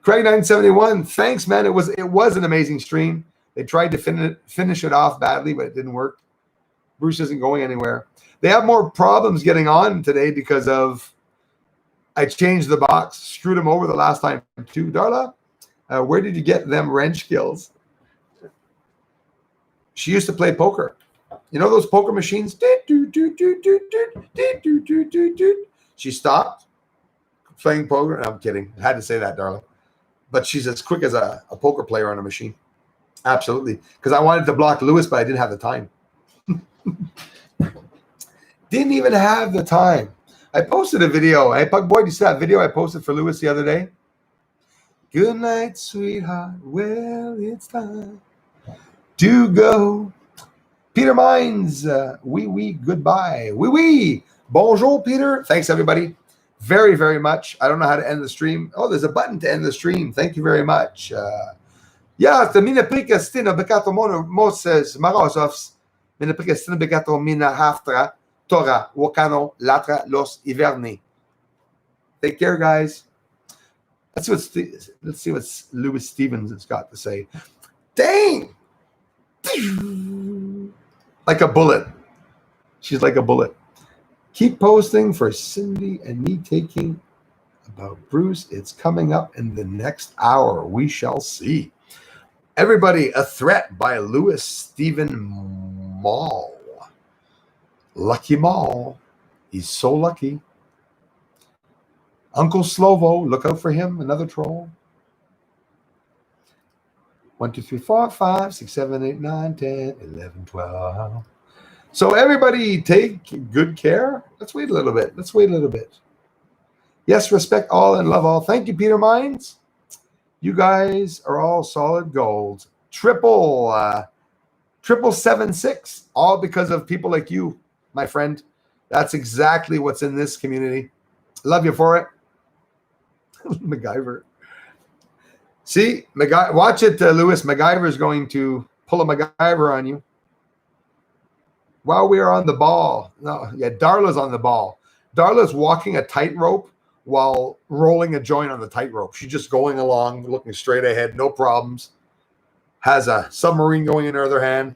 Craig 971, thanks, man. It was an amazing stream. They tried to finish it off badly, but it didn't work. Bruce isn't going anywhere. They have more problems getting on today because of I changed the box, screwed him over the last time too. Darla, where did you get them wrench skills? She used to play poker. You know those poker machines? She stopped playing poker. No, I'm kidding. I had to say that, Darla. But she's as quick as a poker player on a machine. Absolutely. Because I wanted to block Lewis, but I didn't have the time. Didn't even have the time. I posted a video. Hey, Pug Boy, do you see that video I posted for Lewis the other day? Good night, sweetheart. Well, it's time to go. Peter Mines, oui, goodbye. Oui. Bonjour, Peter. Thanks, everybody. Very, very much. I don't know how to end the stream. Oh, there's a button to end the stream. Thank you very much. Ja, te mine prikastina bekato Moses Marozovs, mine prikastina bekato mina haftra, Tora, Wakano, Latra, Los Iverni. Take care, guys. Let's see what Lewis Stevens has got to say. Dang! Like a bullet. She's like a bullet. Keep posting for Cindy and me taking about Bruce. It's coming up in the next hour. We shall see. Everybody, A Threat by Lewis Stephen Mall. Lucky Mall. He's so lucky. Uncle Slovo, look out for him. Another troll. 1, 2, 3, 4, 5, 6, 7, 8, 9, 10, 11, 12. So everybody take good care. Let's wait a little bit. Yes, respect all and love all. Thank you, Peter Mines. You guys are all solid gold. Triple 776. All because of people like you, my friend. That's exactly what's in this community. Love you for it. MacGyver. See, watch it, Lewis. MacGyver is going to pull a MacGyver on you. While we are on the ball. No, yeah, Darla's on the ball. Darla's walking a tightrope while rolling a joint on the tightrope. She's just going along, looking straight ahead, no problems. Has a submarine going in her other hand,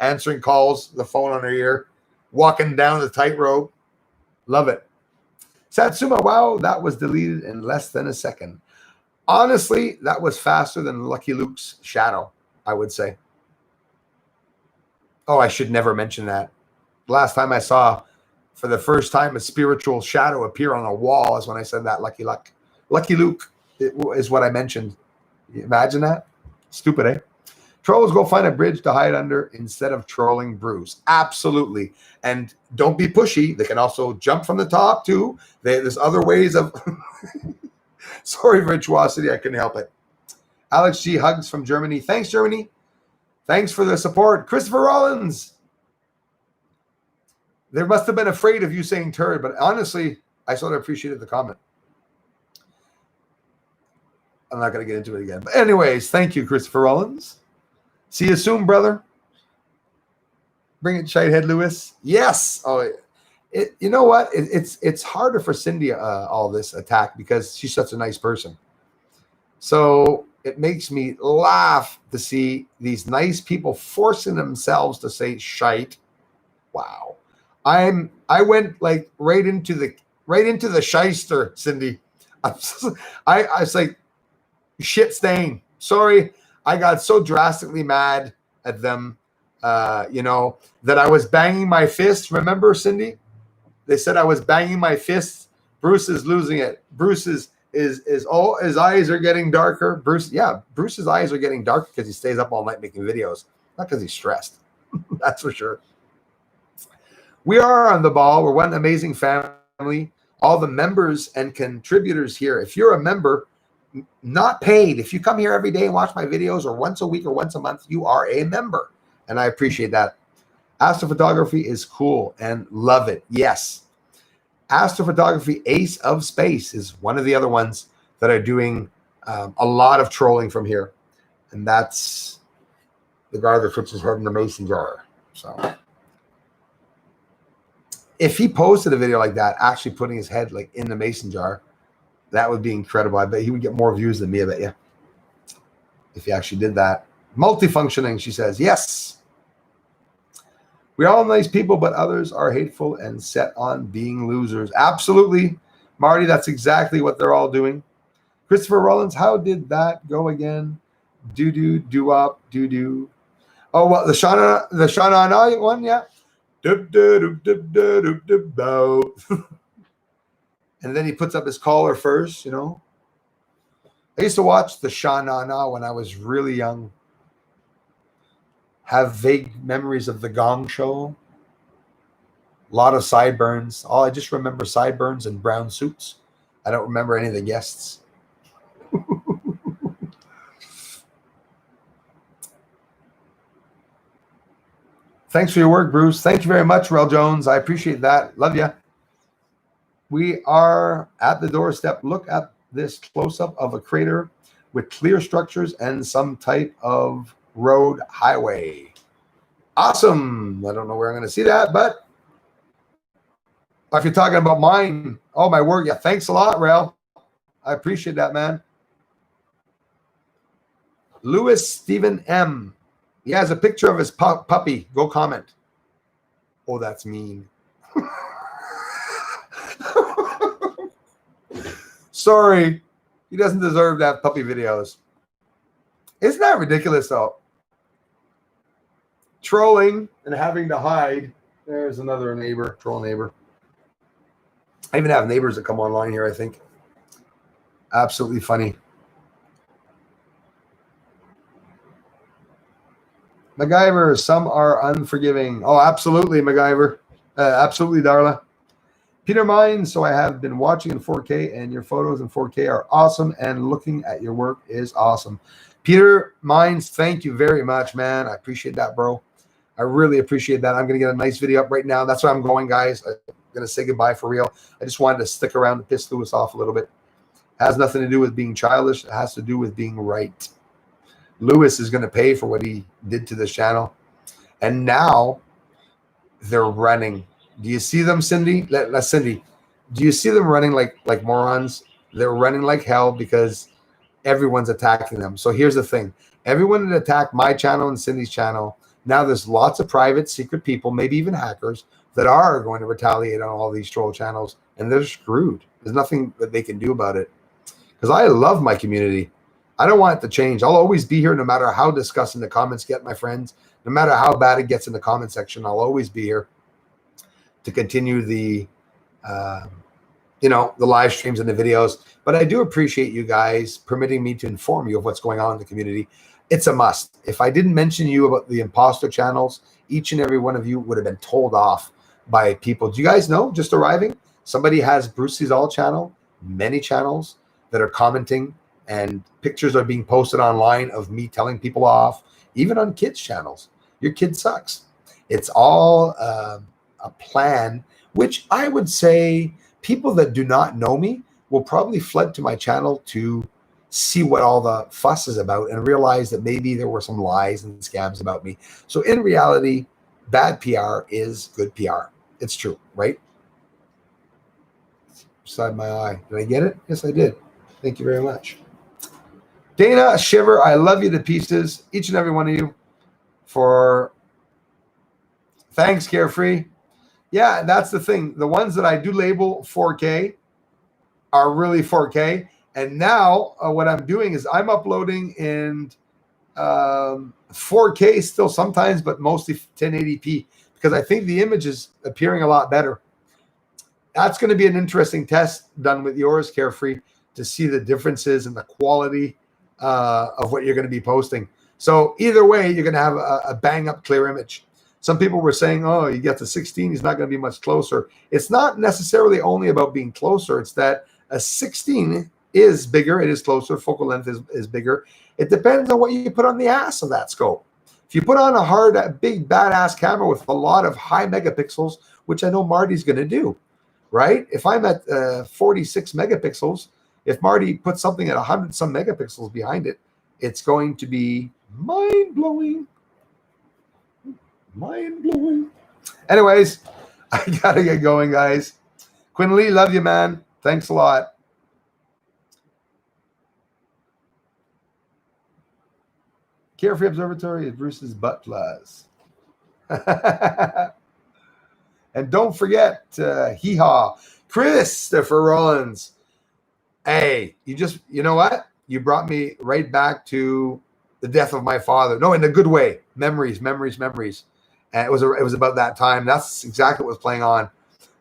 answering calls, the phone on her ear, walking down the tightrope. Love it. Satsuma, wow, that was deleted in less than a second. Honestly, that was faster than Lucky Luke's shadow, I would say. Oh, I should never mention that. Last time I saw, for the first time, a spiritual shadow appear on a wall is when I said that, Lucky Luke. Lucky Luke is what I mentioned. Imagine that. Stupid, eh? Trolls, go find a bridge to hide under instead of trolling Bruce. Absolutely. And don't be pushy. They can also jump from the top too. There's other ways of... Sorry, virtuosity. I couldn't help it. Alex G. Hugs from Germany. Thanks, Germany. Thanks for the support. Christopher Rollins. They must have been afraid of you saying turd, but honestly, I sort of appreciated the comment. I'm not going to get into it again. But anyways, thank you, Christopher Rollins. See you soon, brother. Bring it, Shithead Lewis. Yes. Oh, you know what? It's harder for Cindy, all this attack, because she's such a nice person. So it makes me laugh to see these nice people forcing themselves to say shite. Wow. I went like right into the shyster, Cindy. I was like, shit stain. Sorry, I got so drastically mad at them, that I was banging my fist. Remember, Cindy? They said I was banging my fists. Bruce is losing it. Bruce is all his eyes are getting darker. Bruce's eyes are getting darker because he stays up all night making videos, not because he's stressed. That's for sure. We are on the ball. We're one amazing family. All the members and contributors here. If you're a member, not paid, if you come here every day and watch my videos, or once a week or once a month, you are a member, and I appreciate that. Astrophotography is cool and love it. Yes. Astrophotography Ace of Space is one of the other ones that are doing a lot of trolling from here. And that's the guy that puts his head in the mason jar. So if he posted a video like that, actually putting his head like in the mason jar, that would be incredible. I bet he would get more views than me, I bet you, if he actually did that. Multifunctioning, she says. Yes. We're all nice people, but others are hateful and set on being losers. Absolutely, Marty. That's exactly what they're all doing. Christopher Rollins, how did that go again? Do-do, do-up, do-do. Oh, well, the Shana one, yeah. And then he puts up his collar first, I used to watch the Sha-Na-Na when I was really young. Have vague memories of the Gong Show. A lot of sideburns. I just remember sideburns and brown suits. I don't remember any of the guests. Thanks for your work, Bruce. Thank you very much, Rel Jones. I appreciate that. Love you. We are at the doorstep. Look at this close-up of a crater with clear structures and some type of road highway. Awesome. I don't know where I'm going to see that, but if you're talking about mine, oh, my word. Yeah, thanks a lot, Rel. I appreciate that, man. Louis Stephen M. He has a picture of his puppy. Go comment. Oh, that's mean. Sorry. He doesn't deserve to have puppy videos. Isn't that ridiculous, though? Trolling and having to hide. There's another neighbor, troll neighbor. I even have neighbors that come online here, I think. Absolutely funny. MacGyver, some are unforgiving. Oh, absolutely, MacGyver. Absolutely, Darla. Peter Mines, so I have been watching in 4K, and your photos in 4K are awesome, and looking at your work is awesome. Peter Mines, thank you very much, man. I appreciate that, bro. I really appreciate that. I'm going to get a nice video up right now. That's where I'm going, guys. I'm going to say goodbye for real. I just wanted to stick around to piss Lewis off a little bit. It has nothing to do with being childish. It has to do with being right. Lewis is going to pay for what he did to this channel. And now they're running. Do you see them, Cindy? Cindy, do you see them running like morons? They're running like hell because everyone's attacking them. So here's the thing. Everyone that attacked my channel and Cindy's channel, now there's lots of private, secret people, maybe even hackers, that are going to retaliate on all these troll channels, and they're screwed. There's nothing that they can do about it. Because I love my community. I don't want it to change. I'll always be here no matter how disgusting the comments get, my friends. No matter how bad it gets in the comment section, I'll always be here to continue the live streams and the videos. But I do appreciate you guys permitting me to inform you of what's going on in the community. it's a must. If I didn't mention you about the imposter channels, each and every one of you would have been told off by people. Do you guys know, just arriving, somebody has Bruce Sees channel, many channels that are commenting, and pictures are being posted online of me telling people off, even on kids' channels. Your kid sucks. It's all a plan, which I would say people that do not know me will probably flood to my channel to see what all the fuss is about and realize that maybe there were some lies and scams about me. So in reality, bad PR is good PR. It's true, right? Beside my eye. Did I get it? Yes, I did. Thank you very much. Dana Shiver, I love you to pieces, each and every one of you, for thanks, Carefree. Yeah, that's the thing. The ones that I do label 4K are really 4K. And now what I'm doing is I'm uploading in 4K still sometimes, but mostly 1080p, because I think the image is appearing a lot better. That's going to be an interesting test done with yours, Carefree, to see the differences in the quality of what you're going to be posting. So either way, you're going to have a bang up clear image. Some people were saying, oh, you get to 16, he's not going to be much closer. It's not necessarily only about being closer. It's that a 16 is bigger. It is closer. Focal length is bigger. It depends on what you put on the ass of that scope. If you put on a hard, big, badass camera with a lot of high megapixels, which I know Marty's going to do, right? If I'm at 46 megapixels, if Marty puts something at 100 some megapixels behind it, it's going to be mind-blowing. Mind-blowing. Anyways, I got to get going, guys. Quinn Lee, love you, man. Thanks a lot. Carefree Observatory is Bruce's butt plus. And don't forget, hee-haw, Christopher Rollins. Hey, you know what? You brought me right back to the death of my father. No, in a good way. Memories. And it was about that time. That's exactly what was playing on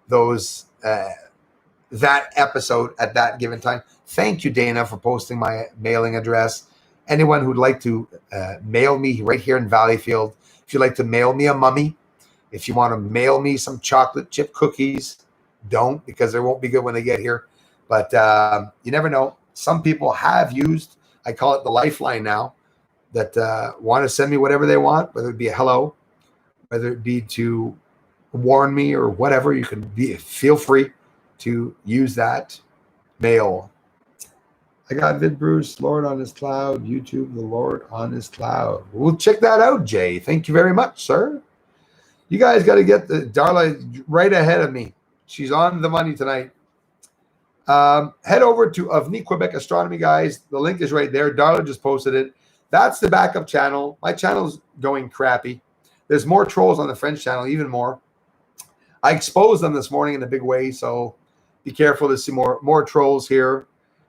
those that episode at that given time. Thank you, Dana, for posting my mailing address. Anyone who'd like to mail me right here in Valleyfield, if you'd like to mail me a mummy, if you want to mail me some chocolate chip cookies, don't, because they won't be good when they get here. But you never know. Some people have used, I call it the lifeline now, that want to send me whatever they want, whether it be a hello, whether it be to warn me or whatever. You can feel free to use that mail. I got Vid Bruce, Lord on his cloud, YouTube, the Lord on his cloud. We'll check that out, Jay. Thank you very much, sir. You guys got to get the Darla right ahead of me. She's on the money tonight. Head over to Avni Quebec Astronomy, guys. The link is right there. Darla just posted it. That's the backup channel. My channel's going crappy. There's more trolls on the French channel, even more. I exposed them this morning in a big way, so be careful to see more trolls here,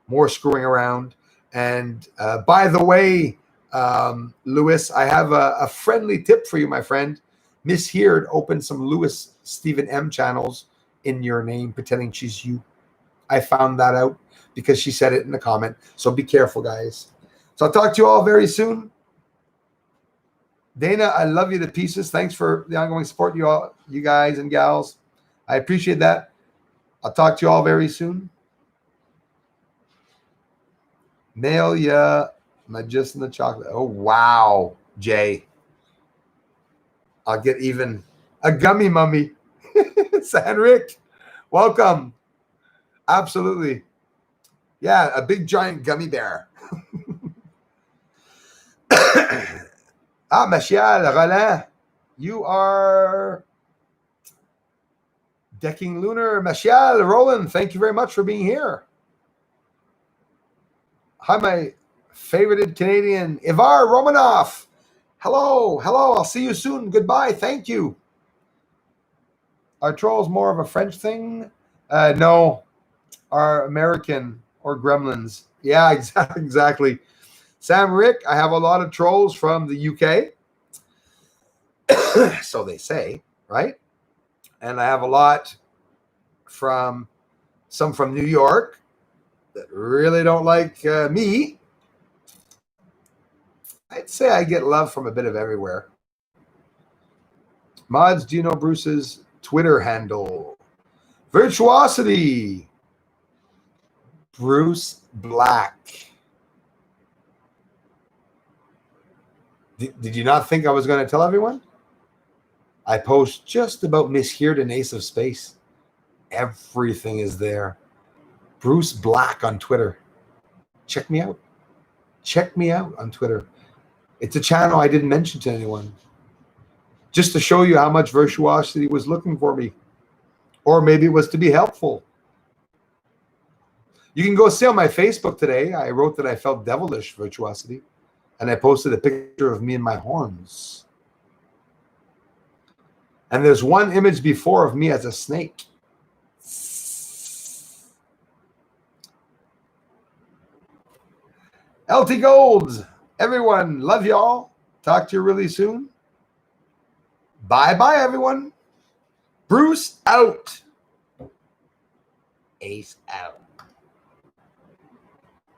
more screwing around. And by the way, Lewis, I have a friendly tip for you, my friend. Miss Heard opened some Lewis Stephen M channels in your name, pretending she's you. I found that out because she said it in the comment. So be careful, guys. So I'll talk to you all very soon. Dana, I love you to pieces. Thanks for the ongoing support, you guys and gals. I appreciate that. I'll talk to you all very soon. Mail ya my just in the chocolate. Oh, wow, Jay. I'll get even a gummy mummy. Sanric, welcome. Absolutely. Yeah, a big giant gummy bear. Michel Roland, you are decking lunar. Michel Roland, thank you very much for being here. Hi, my favorited Canadian, Ivar Romanov. Hello. I'll see you soon. Goodbye. Thank you. Are trolls more of a French thing? No, are American or gremlins. Yeah, exactly. Sam Rick, I have a lot of trolls from the UK. So they say, right? And I have a lot from New York that really don't like me. I'd say I get love from a bit of everywhere. Mods, do you know Bruce's Twitter handle? Virtuosity. Bruce Black. Did you not think I was going to tell everyone? I post just about Miss Here and Ace of Space. Everything is there. Bruce Black on Twitter. Check me out. Check me out on Twitter. It's a channel I didn't mention to anyone. Just to show you how much Virtuosity was looking for me. Or maybe it was to be helpful. You can go see on my Facebook today. I wrote that I felt devilish, Virtuosity. And I posted a picture of me and my horns. And there's one image before of me as a snake. LT Golds. Everyone, love y'all. Talk to you really soon. Bye-bye, everyone. Bruce out. Ace out.